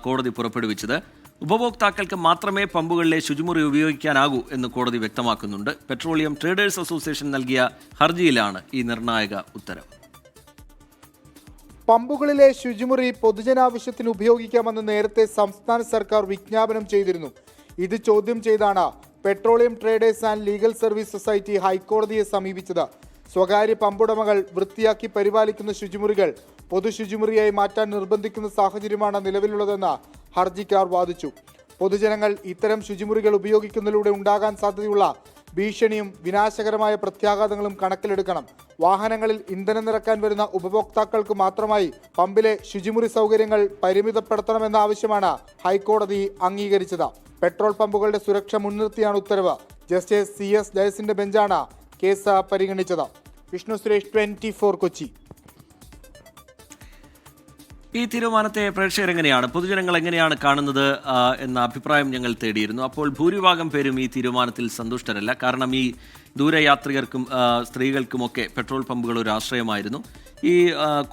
കോടതി പുറപ്പെടുവിച്ചത്. ഉപഭോക്താക്കൾക്ക് മാത്രമേ പമ്പുകളിലെ ശുചിമുറി ഉപയോഗിക്കാനാകൂ എന്ന് കോടതി വ്യക്തമാക്കുന്നുണ്ട്. പെട്രോളിയം ട്രേഡേഴ്സ് അസോസിയേഷൻ നൽകിയ ഹർജിയിലാണ് ഈ നിർണായക ഉത്തരവ്. പമ്പുകളിലെ ശുചിമുറി പൊതുജനാവശ്യത്തിന് ഉപയോഗിക്കാമെന്ന് നേരത്തെ സംസ്ഥാന സർക്കാർ വിജ്ഞാപനം ചെയ്തിരുന്നു. ഇത് ചോദ്യം ചെയ്താണ് petroleum traders and legal service society ഹൈക്കോടതിയെ സമീപിച്ചത്. സ്വകാര്യ പമ്പുടമകൾ വൃത്തിയാക്കി പരിപാലിക്കുന്ന ശുചിമുറികൾ പൊതു ശുചിമുറിയായി മാറ്റാൻ നിർബന്ധിക്കുന്ന സാഹചര്യമാണ് നിലവിലുള്ളതെന്ന് ഹർജിക്കാർ വാദിച്ചു. പൊതുജനങ്ങൾ ഇത്തരം ശുചിമുറികൾ ഉപയോഗിക്കുന്നതിലൂടെ ഉണ്ടാകാൻ സാധ്യതയുള്ള ഭീഷണിയും വിനാശകരമായ പ്രത്യാഘാതങ്ങളും കണക്കിലെടുക്കണം. വാഹനങ്ങളിൽ ഇന്ധനം നിറക്കാൻ വരുന്ന ഉപഭോക്താക്കൾക്ക് മാത്രമായി പമ്പിലെ ശുചിമുറി സൗകര്യങ്ങൾ പരിമിതപ്പെടുത്തണമെന്ന ആവശ്യമാണ് ഹൈക്കോടതി അംഗീകരിച്ചത്. പെട്രോൾ പമ്പുകളുടെ സുരക്ഷ മുൻനിർത്തിയാണ് ഉത്തരവ്. ജസ്റ്റിസ് CS ജയസിന്റെ ബെഞ്ചാണ് കേസ് പരിഗണിച്ചത്. വിഷ്ണു സുരേഷ്, 24 കൊച്ചി. ഈ തീരുമാനത്തെ പ്രേക്ഷകർ എങ്ങനെയാണ്, പൊതുജനങ്ങൾ എങ്ങനെയാണ് കാണുന്നത് എന്ന അഭിപ്രായം ഞങ്ങൾ തേടിയിരുന്നു. അപ്പോൾ ഭൂരിഭാഗം പേരും ഈ തീരുമാനത്തിൽ സന്തുഷ്ടരല്ല. കാരണം ഈ ദൂരയാത്രികർക്കും സ്ത്രീകൾക്കുമൊക്കെ പെട്രോൾ പമ്പുകൾ ഒരു ആശ്രയമായിരുന്നു. ഈ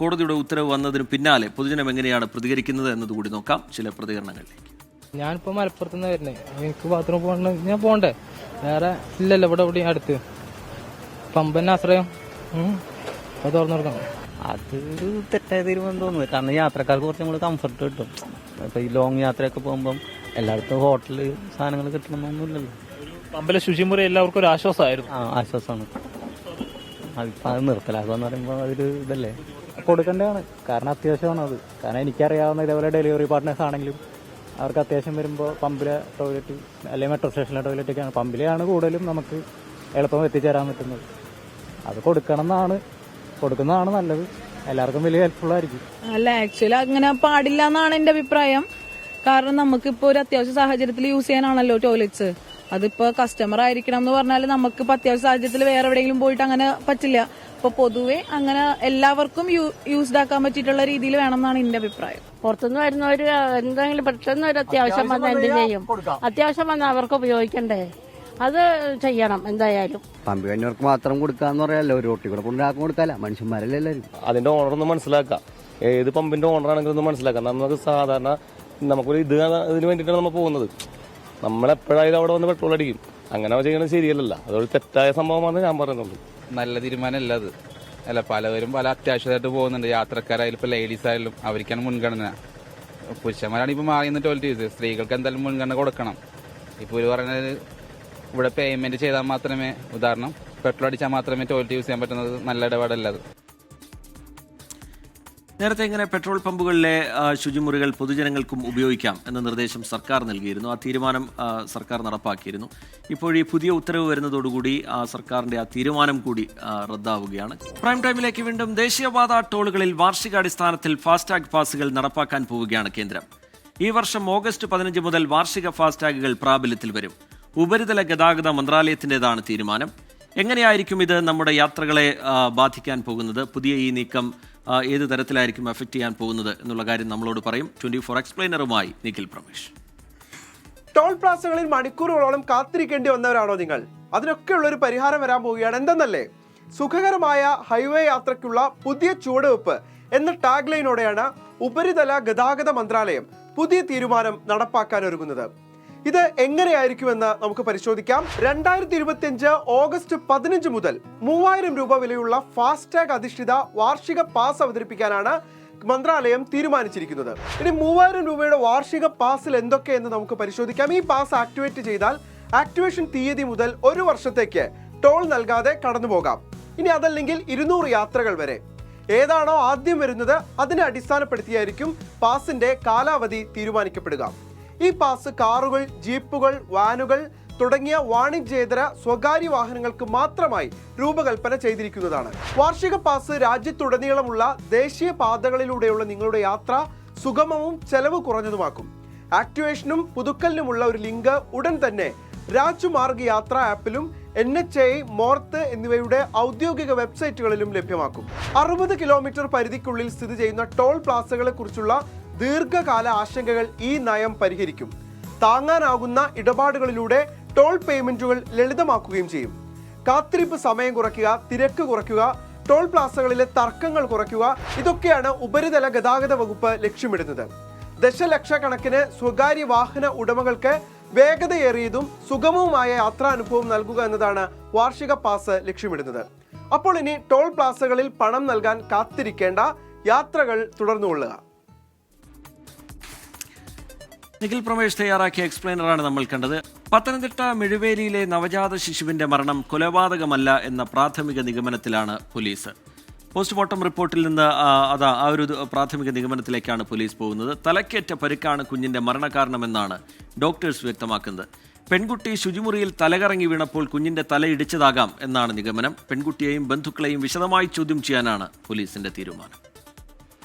കോടതിയുടെ ഉത്തരവ് വന്നതിന് പിന്നാലെ പൊതുജനം എങ്ങനെയാണ് പ്രതികരിക്കുന്നത് എന്നതുകൂടി നോക്കാം ചില പ്രതികരണങ്ങളിലേക്ക്. ഞാനിപ്പോൾ മലപ്പുറത്ത് നിന്ന് വരുന്നത്. എനിക്ക് ബാത്റൂം പോകണ്ട, ഞാൻ പോകണ്ടേ? വേറെ ഇല്ലല്ലോ ഇവിടെ എവിടെയും അടുത്ത് പമ്പന്നെ ആശ്രയം. അത് തുറന്നു കൊടുക്കണം. അതൊരു തെറ്റായ തീരുമാനം തോന്നുന്നു. കാരണം യാത്രക്കാർക്ക് കുറച്ചും കൂടി കംഫർട്ട് കിട്ടും. ഇപ്പോൾ ഈ ലോങ് യാത്രയൊക്കെ പോകുമ്പം എല്ലായിടത്തും ഹോട്ടല് സാധനങ്ങൾ കിട്ടണമെന്നൊന്നുമില്ലല്ലോ. പമ്പിലെ ശുചിമുറി എല്ലാവർക്കും ഒരു ആശ്വാസമായിരുന്നു. ആശ്വാസമാണ്. അതിപ്പോൾ അത് നിർത്തലാക്കുക പറയുമ്പോൾ അതൊരു ഇതല്ലേ, കൊടുക്കേണ്ടതാണ്. കാരണം അത്യാവശ്യമാണ് അത്. കാരണം എനിക്കറിയാവുന്ന ഇതേപോലെ ഡെലിവറി പാർട്ട്നേഴ്സ് ആണെങ്കിലും അവർക്ക് അത്യാവശ്യം വരുമ്പോൾ പമ്പിലെ ടോയ്ലറ്റ് അല്ലെങ്കിൽ മെട്രോ സ്റ്റേഷനിലെ ടോയ്ലറ്റൊക്കെയാണ്, പമ്പിലെയാണ് കൂടുതലും നമുക്ക് എളുപ്പം എത്തിച്ചേരാൻ പറ്റുന്നത്. അത് കൊടുക്കുന്നതാണ് നല്ലത്. എല്ലാവർക്കും വലിയ ഹെൽപ്ഫുൾ ആയിരിക്കും. അല്ല, ആക്ച്വലി അങ്ങനെ പാടില്ല എന്നാണ് എന്റെ അഭിപ്രായം. കാരണം നമുക്കിപ്പോൾ ഒരു അത്യാവശ്യ സാഹചര്യത്തിൽ യൂസ് ചെയ്യാനാണല്ലോ ടോയ്ലറ്റ്സ്. അതിപ്പോൾ കസ്റ്റമർ ആയിരിക്കണം എന്ന് പറഞ്ഞാൽ നമുക്കിപ്പോൾ അത്യാവശ്യ സാഹചര്യത്തിൽ വേറെ എവിടെയെങ്കിലും പോയിട്ട് അങ്ങനെ പറ്റില്ല. അപ്പോൾ പൊതുവെ അങ്ങനെ എല്ലാവർക്കും യൂസ്ഡ് ആക്കാൻ പറ്റിയിട്ടുള്ള രീതിയിൽ വേണം എന്നാണ് എന്റെ അഭിപ്രായം. പുറത്തുനിന്ന് വരുന്നവർ എന്തെങ്കിലും പെട്ടെന്ന് ഒരു അത്യാവശ്യം വന്നാൽ എന്ത് ചെയ്യും? അത്യാവശ്യം വന്നാൽ അവർക്ക് ഉപയോഗിക്കണ്ടേ? അത് ചെയ്യണം എന്തായാലും. പമ്പ് കഴിഞ്ഞവർക്ക് മാത്രം കൊടുക്കാന്ന് പറയാല്ലോ, ഒരു റോട്ടി കൂടെ കൊണ്ടാക്കാൻ കൊടുക്കാല്ല. മനുഷ്യന്മാരല്ലേ എല്ലാവരും. അതിന്റെ ഓണർ ഒന്ന് മനസ്സിലാക്കാം. ഏത് പമ്പിന്റെ ഓണർ ആണെങ്കിലും ഒന്ന് മനസ്സിലാക്കാം. നമുക്ക് സാധാരണ നമുക്കൊരു ഇതിന് വേണ്ടിയിട്ടാണ് നമ്മൾ പോകുന്നത്. നമ്മളെപ്പോഴായാലും അവിടെ വന്ന് പെട്രോൾ അടിക്കും. അങ്ങനെ ചെയ്യുന്നത് ശരിയല്ലല്ലോ. അതൊരു തെറ്റായ സംഭവമാണ് ഞാൻ പറയുന്നുള്ളൂ. നല്ല തീരുമാനമല്ല അത്. അല്ല, പലവരും പല അത്യാവശ്യമായിട്ട് പോകുന്നുണ്ട്. യാത്രക്കാരായാലും ഇപ്പോൾ ലേഡീസ് ആയാലും അവർക്കാണ് മുൻഗണന. പുരുഷന്മാരാണ് ഇപ്പോൾ മാറിയെന്ന് ടോയ്ലറ്റ് യൂസ്. സ്ത്രീകൾക്ക് എന്തായാലും മുൻഗണന കൊടുക്കണം. ഇപ്പോൾ ഒരു പറയുന്നത് ഇവിടെ പേയ്മെന്റ് ചെയ്താൽ മാത്രമേ, ഉദാഹരണം പെട്രോൾ അടിച്ചാൽ മാത്രമേ ടോയ്ലറ്റ് യൂസ് ചെയ്യാൻ പറ്റുന്നത്. നല്ല ഇടപാടല്ല അത്. നേരത്തെ ഇങ്ങനെ പെട്രോൾ പമ്പുകളിലെ ശുചിമുറികൾ പൊതുജനങ്ങൾക്കും ഉപയോഗിക്കാം എന്ന നിർദ്ദേശം സർക്കാർ നൽകിയിരുന്നു. ആ തീരുമാനം സർക്കാർ നടപ്പാക്കിയിരുന്നു. ഇപ്പോൾ ഈ പുതിയ ഉത്തരവ് വരുന്നതോടുകൂടി സർക്കാരിന്റെ ആ തീരുമാനം കൂടി റദ്ദാവുകയാണ്. പ്രൈം ടൈമിലേക്ക് വീണ്ടും. ദേശീയപാത ടോളുകളിൽ വാർഷികാടിസ്ഥാനത്തിൽ ഫാസ്ടാഗ് പാസുകൾ നടപ്പാക്കാൻ പോവുകയാണ് കേന്ദ്രം. ഈ വർഷം ഓഗസ്റ്റ് 15 മുതൽ വാർഷിക ഫാസ്ടാഗുകൾ പ്രാബല്യത്തിൽ വരും. ഉപരിതല ഗതാഗത മന്ത്രാലയത്തിൻ്റെതാണ് തീരുമാനം. എങ്ങനെയായിരിക്കും ഇത് നമ്മുടെ യാത്രകളെ ബാധിക്കാൻ പോകുന്നത്? പുതിയ ഈ നീക്കം ഏത് തരത്തിലായിരിക്കും എഫക്ട് ചെയ്യാൻ പോകുന്നത് എന്നുള്ള കാര്യം നമ്മളോട് പറയും 24 എക്സ്പ്ലെയിനറുമായി നിഖിൽ പ്രമേഷ്. ടോൾ പ്ലാസകളിൽ മണിക്കൂറുകളോളം കാത്തിരിക്കേണ്ടി വന്നവരാണോ നിങ്ങൾ? അതിനൊക്കെയുള്ളൊരു പരിഹാരം വരാൻ പോവുകയാണ്. എന്തെന്നല്ലേ, സുഖകരമായ ഹൈവേ യാത്രയ്ക്കുള്ള പുതിയ ചുവടുവെപ്പ് എന്ന ടാഗ് ലൈനോടെയാണ് ഉപരിതല ഗതാഗത മന്ത്രാലയം പുതിയ തീരുമാനം നടപ്പാക്കാൻ ഒരുങ്ങുന്നത്. ഇത് എങ്ങനെയായിരിക്കുമെന്ന് നമുക്ക് പരിശോധിക്കാം. 2025 ഓഗസ്റ്റ് 15 മുതൽ 3000 രൂപ വിലയുള്ള ഫാസ്ടാഗ് അധിഷ്ഠിത വാർഷിക പാസ് അവതരിപ്പിക്കാനാണ് മന്ത്രാലയം തീരുമാനിച്ചിരിക്കുന്നത്. ഇനി 3000 രൂപയുടെ വാർഷിക പാസിൽ എന്തൊക്കെയെന്ന് നമുക്ക് പരിശോധിക്കാം. ഈ പാസ് ആക്ടിവേറ്റ് ചെയ്താൽ ആക്ടിവേഷൻ തീയതി മുതൽ 1 വർഷത്തേക്ക് ടോൾ നൽകാതെ കടന്നുപോകാം. ഇനി അതല്ലെങ്കിൽ 200 യാത്രകൾ വരെ. ഏതാണോ ആദ്യം വരുന്നത് അതിനെ അടിസ്ഥാനപ്പെടുത്തിയായിരിക്കും പാസിന്റെ കാലാവധി തീരുമാനിക്കപ്പെടുക. ഈ പാസ് കാറുകൾ, ജീപ്പുകൾ, വാനുകൾ തുടങ്ങിയ വാണിജ്യേതര സ്വകാര്യ വാഹനങ്ങൾക്ക് മാത്രമായി രൂപകൽപ്പന ചെയ്തിരിക്കുന്നതാണ്. വാർഷിക പാസ് രാജ്യത്തുടനീളമുള്ള ദേശീയ പാതകളിലൂടെയുള്ള നിങ്ങളുടെ യാത്ര സുഗമവും ചെലവ് കുറഞ്ഞതുമാക്കും. ആക്ടിവേഷനും പുതുക്കലിനുമുള്ള ഒരു ലിങ്ക് ഉടൻ തന്നെ രാജ്മാർഗ് യാത്ര ആപ്പിലും NHAI, മോർത്ത് എന്നിവയുടെ ഔദ്യോഗിക വെബ്സൈറ്റുകളിലും ലഭ്യമാക്കും. 60 കിലോമീറ്റർ പരിധിക്കുള്ളിൽ സ്ഥിതി ചെയ്യുന്ന ടോൾ പ്ലാസകളെ കുറിച്ചുള്ള ദീർഘകാല ആശങ്കകൾ ഈ നയം പരിഹരിക്കും. താങ്ങാനാകുന്ന ഇടപാടുകളിലൂടെ ടോൾ പേയ്മെന്റുകൾ ലളിതമാക്കുകയും ചെയ്യും. കാത്തിരിപ്പ് സമയം കുറയ്ക്കുക, തിരക്ക് കുറയ്ക്കുക, ടോൾ പ്ലാസകളിലെ തർക്കങ്ങൾ കുറയ്ക്കുക, ഇതൊക്കെയാണ് ഉപരിതല ഗതാഗത വകുപ്പ് ലക്ഷ്യമിടുന്നത്. ദശലക്ഷക്കണക്കിന് സ്വകാര്യ വാഹന ഉടമകൾക്ക് വേഗതയേറിയതും സുഗമവുമായ യാത്രാനുഭവം നൽകുക എന്നതാണ് വാർഷിക പാസ് ലക്ഷ്യമിടുന്നത്. അപ്പോൾ ഇനി ടോൾ പ്ലാസകളിൽ പണം നൽകാൻ കാത്തിരിക്കേണ്ട, യാത്രകൾ തുടർന്നുകൊള്ളുക. നിഖിൽ പ്രമേഷ് തയ്യാറാക്കിയ എക്സ്പ്ലെയിനറാണ് നമ്മൾ കണ്ടത്. പത്തനംതിട്ട മിഴുവേലിയിലെ നവജാത ശിശുവിന്റെ മരണം കൊലപാതകമല്ല എന്ന പ്രാഥമിക നിഗമനത്തിലാണ് പോലീസ്. പോസ്റ്റ്മോർട്ടം റിപ്പോർട്ടിൽ നിന്ന് ആ ഒരു പ്രാഥമിക നിഗമനത്തിലേക്കാണ് പോലീസ് പോകുന്നത്. തലക്കേറ്റ പരിക്കാണ് കുഞ്ഞിന്റെ മരണകാരണമെന്നാണ് ഡോക്ടേഴ്സ് വ്യക്തമാക്കുന്നത്. പെൺകുട്ടി ശുചിമുറിയിൽ തലകറങ്ങി വീണപ്പോൾ കുഞ്ഞിന്റെ തല ഇടിച്ചതാകാം എന്നാണ് നിഗമനം. പെൺകുട്ടിയെയും ബന്ധുക്കളെയും വിശദമായി ചോദ്യം ചെയ്യാനാണ് പോലീസിന്റെ തീരുമാനം.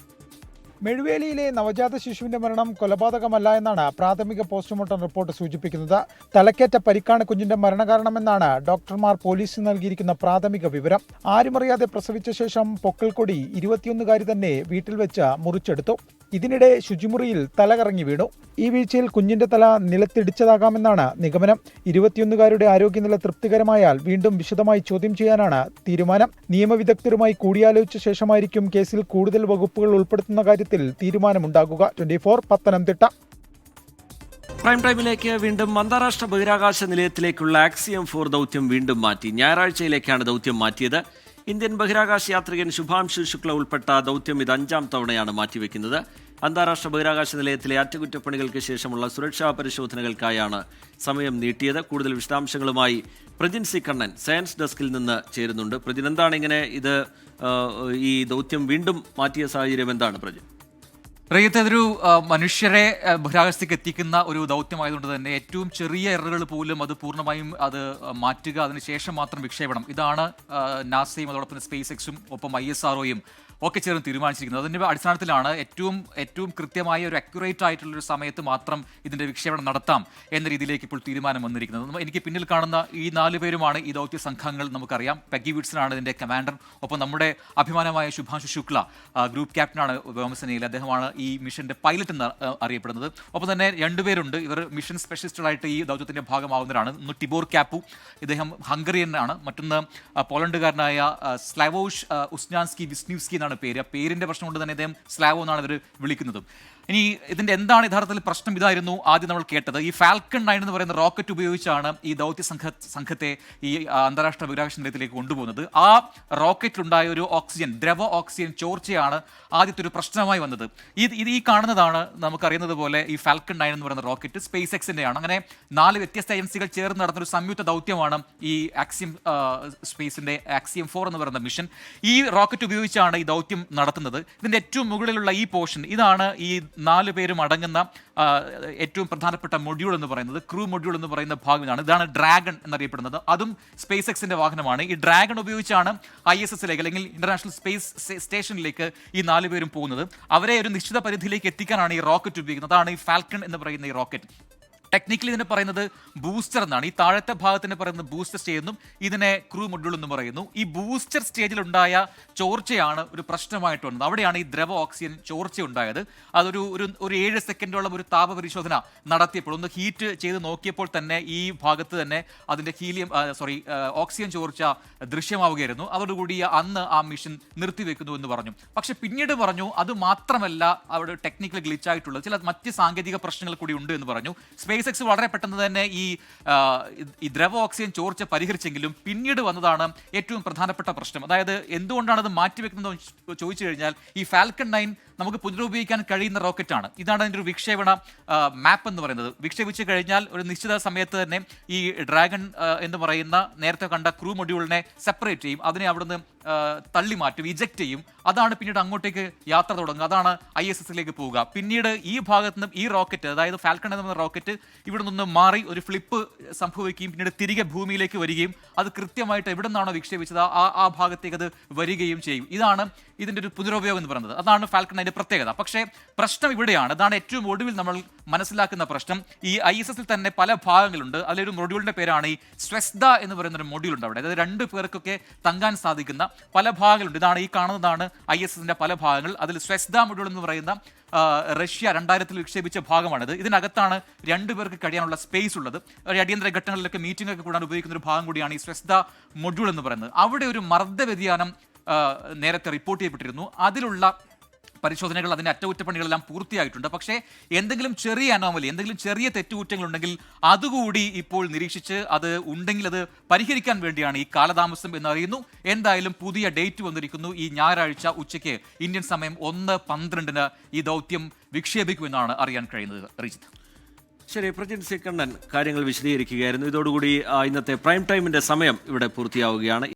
മെഴുവേലിയിലെ നവജാത ശിശുവിന്റെ മരണം കൊലപാതകമല്ല എന്നാണ് പ്രാഥമിക പോസ്റ്റ്മോർട്ടം റിപ്പോർട്ട് സൂചിപ്പിക്കുന്നത്. തലക്കേറ്റ പരിക്കാണ് കുഞ്ഞിന്റെ മരണകാരണമെന്നാണ് ഡോക്ടർമാർ പോലീസിന് നൽകിയിരിക്കുന്ന പ്രാഥമിക വിവരം. ആരുമറിയാതെ പ്രസവിച്ച ശേഷം പൊക്കിൾക്കൊടി 21-കാരി തന്നെ വീട്ടിൽ വെച്ച് മുറിച്ചെടുത്തു. ഇതിനിടെ ശുചിമുറിയിൽ തലകറങ്ങി വീണു. ഈ വീഴ്ചയിൽ കുഞ്ഞിന്റെ തല നിലത്തിടിച്ചതാകാമെന്നാണ് നിഗമനം. 21-കാരുടെ ആരോഗ്യനില തൃപ്തികരമായാൽ വീണ്ടും വിശദമായി ചോദ്യം ചെയ്യാനാണ് തീരുമാനം. നിയമവിദഗ്ധരുമായി കൂടിയാലോചിച്ച ശേഷമായിരിക്കും കേസിൽ കൂടുതൽ വകുപ്പുകൾ ഉൾപ്പെടുത്തുന്ന കാര്യത്തിൽ തീരുമാനമുണ്ടാകുക. 24 പത്തനംതിട്ട. പ്രൈം ടൈമിലേക്ക് വീണ്ടും. അന്താരാഷ്ട്ര ബഹിരാകാശ നിലയത്തിലേക്കുള്ള ആക്സിയം 4 ദൗത്യം വീണ്ടും മാറ്റി. ഞായറാഴ്ചയിലേക്കാണ് ദൗത്യം മാറ്റിയത്. ഇന്ത്യൻ ബഹിരാകാശ യാത്രികൻ ശുഭാംശു ശുക്ല ഉൾപ്പെട്ട ദൗത്യം ഇത് 5ാം തവണയാണ് മാറ്റിവെക്കുന്നത്. അന്താരാഷ്ട്ര ബഹിരാകാശ നിലയത്തിലെ അറ്റകുറ്റപ്പണികൾക്ക് ശേഷമുള്ള സുരക്ഷാ പരിശോധനകൾക്കായാണ് സമയം നീട്ടിയത്. കൂടുതൽ വിശദാംശങ്ങളുമായി പ്രജിൻ സി കണ്ണൻ സയൻസ് ഡെസ്കിൽ നിന്ന് ചേരുന്നുണ്ട്. പ്രജിൻ, എന്താണ് ഇങ്ങനെ ഈ ദൗത്യം വീണ്ടും മാറ്റിയ സാഹചര്യം എന്താണ് പ്രജിൻ? റയ്യത്ത്, ഇതൊരു മനുഷ്യരെ ബഹിരാകാശത്തേക്ക് എത്തിക്കുന്ന ഒരു ദൗത്യമായതുകൊണ്ട് തന്നെ ഏറ്റവും ചെറിയ എററുകൾ പോലും അത് പൂർണ്ണമായും അത് മാറ്റുക, അതിനുശേഷം മാത്രം വിക്ഷേപണം. ഇതാണ് നാസയും അതോടൊപ്പം സ്പേസ് എക്സും ഒപ്പം ISROയും ഒക്കെ ചേർന്ന് തീരുമാനിച്ചിരിക്കുന്നത്. അതിൻ്റെ അടിസ്ഥാനത്തിലാണ് ഏറ്റവും കൃത്യമായ ഒരു അക്യുറേറ്റ് ആയിട്ടുള്ളൊരു സമയത്ത് മാത്രം ഇതിൻ്റെ വിക്ഷേപണം നടത്താം എന്ന രീതിയിലേക്ക് ഇപ്പോൾ തീരുമാനം വന്നിരിക്കുന്നത്. എനിക്ക് പിന്നിൽ കാണുന്ന ഈ 4 പേരുമാണ് ഈ ദൗത്യ സംഘങ്ങൾ. നമുക്കറിയാം പെഗി വിറ്റ്സനാണ് ഇതിൻ്റെ കമാൻഡർ. ഒപ്പം നമ്മുടെ അഭിമാനമായ ശുഭാംശു ശുക്ല ഗ്രൂപ്പ് ക്യാപ്റ്റനാണ് വ്യോമസേനയിൽ. അദ്ദേഹമാണ് ഈ മിഷന്റെ പൈലറ്റ് എന്ന് അറിയപ്പെടുന്നത്. ഒപ്പം തന്നെ 2 പേരുണ്ട്. ഇവർ മിഷൻ സ്പെഷ്യലിസ്റ്റുകളായിട്ട് ഈ ദൗത്യത്തിന്റെ ഭാഗമാവുന്നവരാണ്. ഒന്ന് ടിബോർ കാപ്പു, ഇദ്ദേഹം ഹംഗറിയനാണ്. മറ്റൊന്ന് പോളണ്ടുകാരനായ സ്ലാവോഷ് ഉസ്നാൻസ്കി വിസ്നിവ്സ്കി എന്നാണ് പേര്. ആ പേരിന്റെ പ്രശ്നം കൊണ്ട് തന്നെ അദ്ദേഹം സ്ലാവോ എന്നാണ് ഇവർ വിളിക്കുന്നത്. ഇനി ഇതിന്റെ എന്താണ് യഥാർത്ഥത്തിൽ പ്രശ്നം? ഇതായിരുന്നു ആദ്യം നമ്മൾ കേട്ടത്. ഈ ഫാൽക്കൺ 9 എന്ന് പറയുന്ന റോക്കറ്റ് ഉപയോഗിച്ചാണ് ഈ ദൗത്യ സംഘത്തെ ഈ അന്താരാഷ്ട്ര ബഹിരാകാശ നിലയത്തിലേക്ക് കൊണ്ടുപോകുന്നത്. ആ റോക്കറ്റിലുണ്ടായ ഒരു ദ്രവ ഓക്സിജൻ ചോർച്ചയാണ് ആദ്യത്തെ ഒരു പ്രശ്നമായി വന്നത്. ഈ കാണുന്നതാണ് നമുക്കറിയുന്നത് പോലെ ഈ ഫാൽക്കൺ 9 എന്ന് പറയുന്ന റോക്കറ്റ് സ്പേസ് എക്സിന്റെയാണ്. അങ്ങനെ 4 വ്യത്യസ്ത ഏജൻസികൾ ചേർന്ന് നടന്നൊരു സംയുക്ത ദൗത്യമാണ് ഈ ആക്സിയം സ്പേസിന്റെ ആക്സിയം 4 എന്ന് പറയുന്ന മിഷൻ. ഈ റോക്കറ്റ് ഉപയോഗിച്ചാണ് ഈ ദൗത്യം നടത്തുന്നത്. ഇതിന്റെ ഏറ്റവും മുകളിലുള്ള ഈ പോർഷൻ, ഇതാണ് ഈ 4 പേരും അടങ്ങുന്ന ഏറ്റവും പ്രധാനപ്പെട്ട മൊഡ്യൂൾ എന്ന് പറയുന്നത്. ക്രൂ മൊഡ്യൂൾ എന്ന് പറയുന്ന ഭാഗമാണ്. ഇതാണ് ഡ്രാഗൺ എന്നറിയപ്പെടുന്നത്. അതും സ്പേസ് എക്സിന്റെ വാഹനമാണ്. ഈ ഡ്രാഗൺ ഉപയോഗിച്ചാണ് ISSലേക്ക് അല്ലെങ്കിൽ ഇന്റർനാഷണൽ സ്പേസ് സ്റ്റേഷനിലേക്ക് ഈ 4 പേരും പോകുന്നത്. അവരെ ഒരു നിശ്ചിത പരിധിയിലേക്ക് എത്തിക്കാനാണ് ഈ റോക്കറ്റ് ഉപയോഗിക്കുന്നത്. അതാണ് ഈ ഫാൽക്കൺ എന്ന് പറയുന്ന ഈ റോക്കറ്റ്. ടെക്നിക്കലി ഇതിനെ പറയുന്നത് ബൂസ്റ്റർ എന്നാണ്. ഈ താഴത്തെ ഭാഗത്തിന് പറയുന്നത് ബൂസ്റ്റർ സ്റ്റേജ് എന്നും ഇതിനെ ക്രൂ മൊഡ്യൂൾ എന്ന് പറയുന്നു. ഈ ബൂസ്റ്റർ സ്റ്റേജിലുണ്ടായ ചോർച്ചയാണ് ഒരു പ്രശ്നമായിട്ട് വന്നത്. അവിടെയാണ് ഈ ദ്രവ ഓക്സിജൻ ചോർച്ച ഉണ്ടായത്. അതൊരു 7 സെക്കൻഡോളം ഒരു താപപരിശോധന നടത്തിയപ്പോൾ, ഒന്ന് ഹീറ്റ് ചെയ്ത് നോക്കിയപ്പോൾ തന്നെ ഈ ഭാഗത്ത് തന്നെ അതിന്റെ ഓക്സിജൻ ചോർച്ച ദൃശ്യമാവുകയായിരുന്നു. അതോടുകൂടി അന്ന് ആ മിഷൻ നിർത്തിവെക്കുന്നു എന്ന് പറഞ്ഞു. പക്ഷെ പിന്നീട് പറഞ്ഞു അത് മാത്രമല്ല അവിടെ ടെക്നിക്കൽ ഗ്ലിച്ചായിട്ടുള്ളത്, ചില മറ്റ് സാങ്കേതിക പ്രശ്നങ്ങൾ കൂടി ഉണ്ട് എന്ന് പറഞ്ഞു. സ്പേസ് എക്സ് വളരെ പെട്ടെന്ന് തന്നെ ഈ ദ്രവ ഓക്സിജൻ ചോർച്ച പരിഹരിച്ചെങ്കിലും പിന്നീട് വന്നതാണ് ഏറ്റവും പ്രധാനപ്പെട്ട പ്രശ്നം. അതായത് എന്തുകൊണ്ടാണ് അത് മാറ്റിവെക്കുന്നത് ചോദിച്ചു കഴിഞ്ഞാൽ, ഈ ഫാൽക്കൺ 9 നമുക്ക് പുനരുപയോഗിക്കാൻ കഴിയുന്ന റോക്കറ്റാണ്. ഇതാണ് അതിൻ്റെ ഒരു വിക്ഷേപണ മാപ്പ് എന്ന് പറയുന്നത്. വിക്ഷേപിച്ച് കഴിഞ്ഞാൽ ഒരു നിശ്ചിത സമയത്ത് തന്നെ ഈ ഡ്രാഗൺ എന്ന് പറയുന്ന നേരത്തെ കണ്ട ക്രൂ മൊഡ്യൂളിനെ സെപ്പറേറ്റ് ചെയ്യും. അതിനെ അവിടുന്ന് തള്ളി മാറ്റും, ഇജക്റ്റ് ചെയ്യും. അതാണ് പിന്നീട് അങ്ങോട്ടേക്ക് യാത്ര തുടങ്ങുക. അതാണ് ISSലേക്ക് പോവുക. പിന്നീട് ഈ ഭാഗത്ത് നിന്നും ഈ റോക്കറ്റ്, അതായത് ഫാൽക്കൺ എന്ന റോക്കറ്റ് ഇവിടെ നിന്ന് മാറി ഒരു ഫ്ലിപ്പ് സംഭവിക്കുകയും പിന്നീട് തിരികെ ഭൂമിയിലേക്ക് വരികയും അത് കൃത്യമായിട്ട് എവിടെ നിന്നാണോ വിക്ഷേപിച്ചത് ആ ഭാഗത്തേക്ക് അത് വരികയും ചെയ്യും. ഇതാണ് ഇതിൻ്റെ ഒരു പുനരുപയോഗം എന്ന് പറയുന്നത്. അതാണ് ഫാൽക്കൺ അതിൻ്റെ പ്രത്യേകത. പക്ഷേ പ്രശ്നം ഇവിടെയാണ്. അതാണ് ഏറ്റവും ഒടുവിൽ നമ്മൾ മനസ്സിലാക്കുന്ന പ്രശ്നം. ഈ ISS തന്നെ പല ഭാഗങ്ങളുണ്ട്. അതിലൊരു മൊഡ്യൂളിൻ്റെ പേരാണ് ഈ സ്വെസ്ത എന്ന് പറയുന്ന ഒരു മൊഡ്യൂളുണ്ട് അവിടെ. അതായത് 2 പേർക്കൊക്കെ തങ്ങാൻ സാധിക്കുന്ന പല ഭാഗങ്ങളുണ്ട്. ഇതാണ് ഈ കാണുന്നതാണ് ISSന്റെ പല ഭാഗങ്ങൾ. അതിൽ സ്വെസ്ത മൊഡ്യൂൾ എന്ന് പറയുന്ന റഷ്യ 2000 വിക്ഷേപിച്ച ഭാഗമാണിത്. ഇതിനകത്താണ് 2 പേർക്ക് കഴിയാനുള്ള സ്പേസ് ഉള്ളത്. അടിയന്തര ഘട്ടങ്ങളിലൊക്കെ മീറ്റിംഗ് ഒക്കെ കൂടാൻ ഉപയോഗിക്കുന്ന ഒരു ഭാഗം കൂടിയാണ് ഈ സ്വെസ്ത മൊഡ്യൂൾ എന്ന് പറയുന്നത്. അവിടെ ഒരു മർദ്ദ വ്യതിയാനം നേരത്തെ റിപ്പോർട്ട് ചെയ്യപ്പെട്ടിരുന്നു. അതിലുള്ള പരിശോധനകൾ, അതിൻ്റെ അറ്റകുറ്റപ്പണികളെല്ലാം പൂർത്തിയായിട്ടുണ്ട്. പക്ഷേ എന്തെങ്കിലും ചെറിയ അനോമലി, എന്തെങ്കിലും ചെറിയ തെറ്റുകുറ്റങ്ങളുണ്ടെങ്കിൽ അതുകൂടി ഇപ്പോൾ നിരീക്ഷിച്ച് അത് ഉണ്ടെങ്കിൽ അത് പരിഹരിക്കാൻ വേണ്ടിയാണ് ഈ കാലതാമസം എന്നറിയുന്നു. എന്തായാലും പുതിയ ഡേറ്റ് വന്നിരിക്കുന്നു. ഈ ഞായറാഴ്ച ഉച്ചയ്ക്ക് ഇന്ത്യൻ സമയം 1:12 ഈ ദൗത്യം വിക്ഷേപിക്കുമെന്നാണ് അറിയാൻ കഴിയുന്നത്. റിജിത്ത്. ശരി, പ്രജിത് സി കണ്ണൻ കാര്യങ്ങൾ വിശദീകരിക്കുകയായിരുന്നു. ഇതോടുകൂടി ഇന്നത്തെ പ്രൈം ടൈമിന്റെ സമയം ഇവിടെ പൂർത്തിയാവുകയാണ്.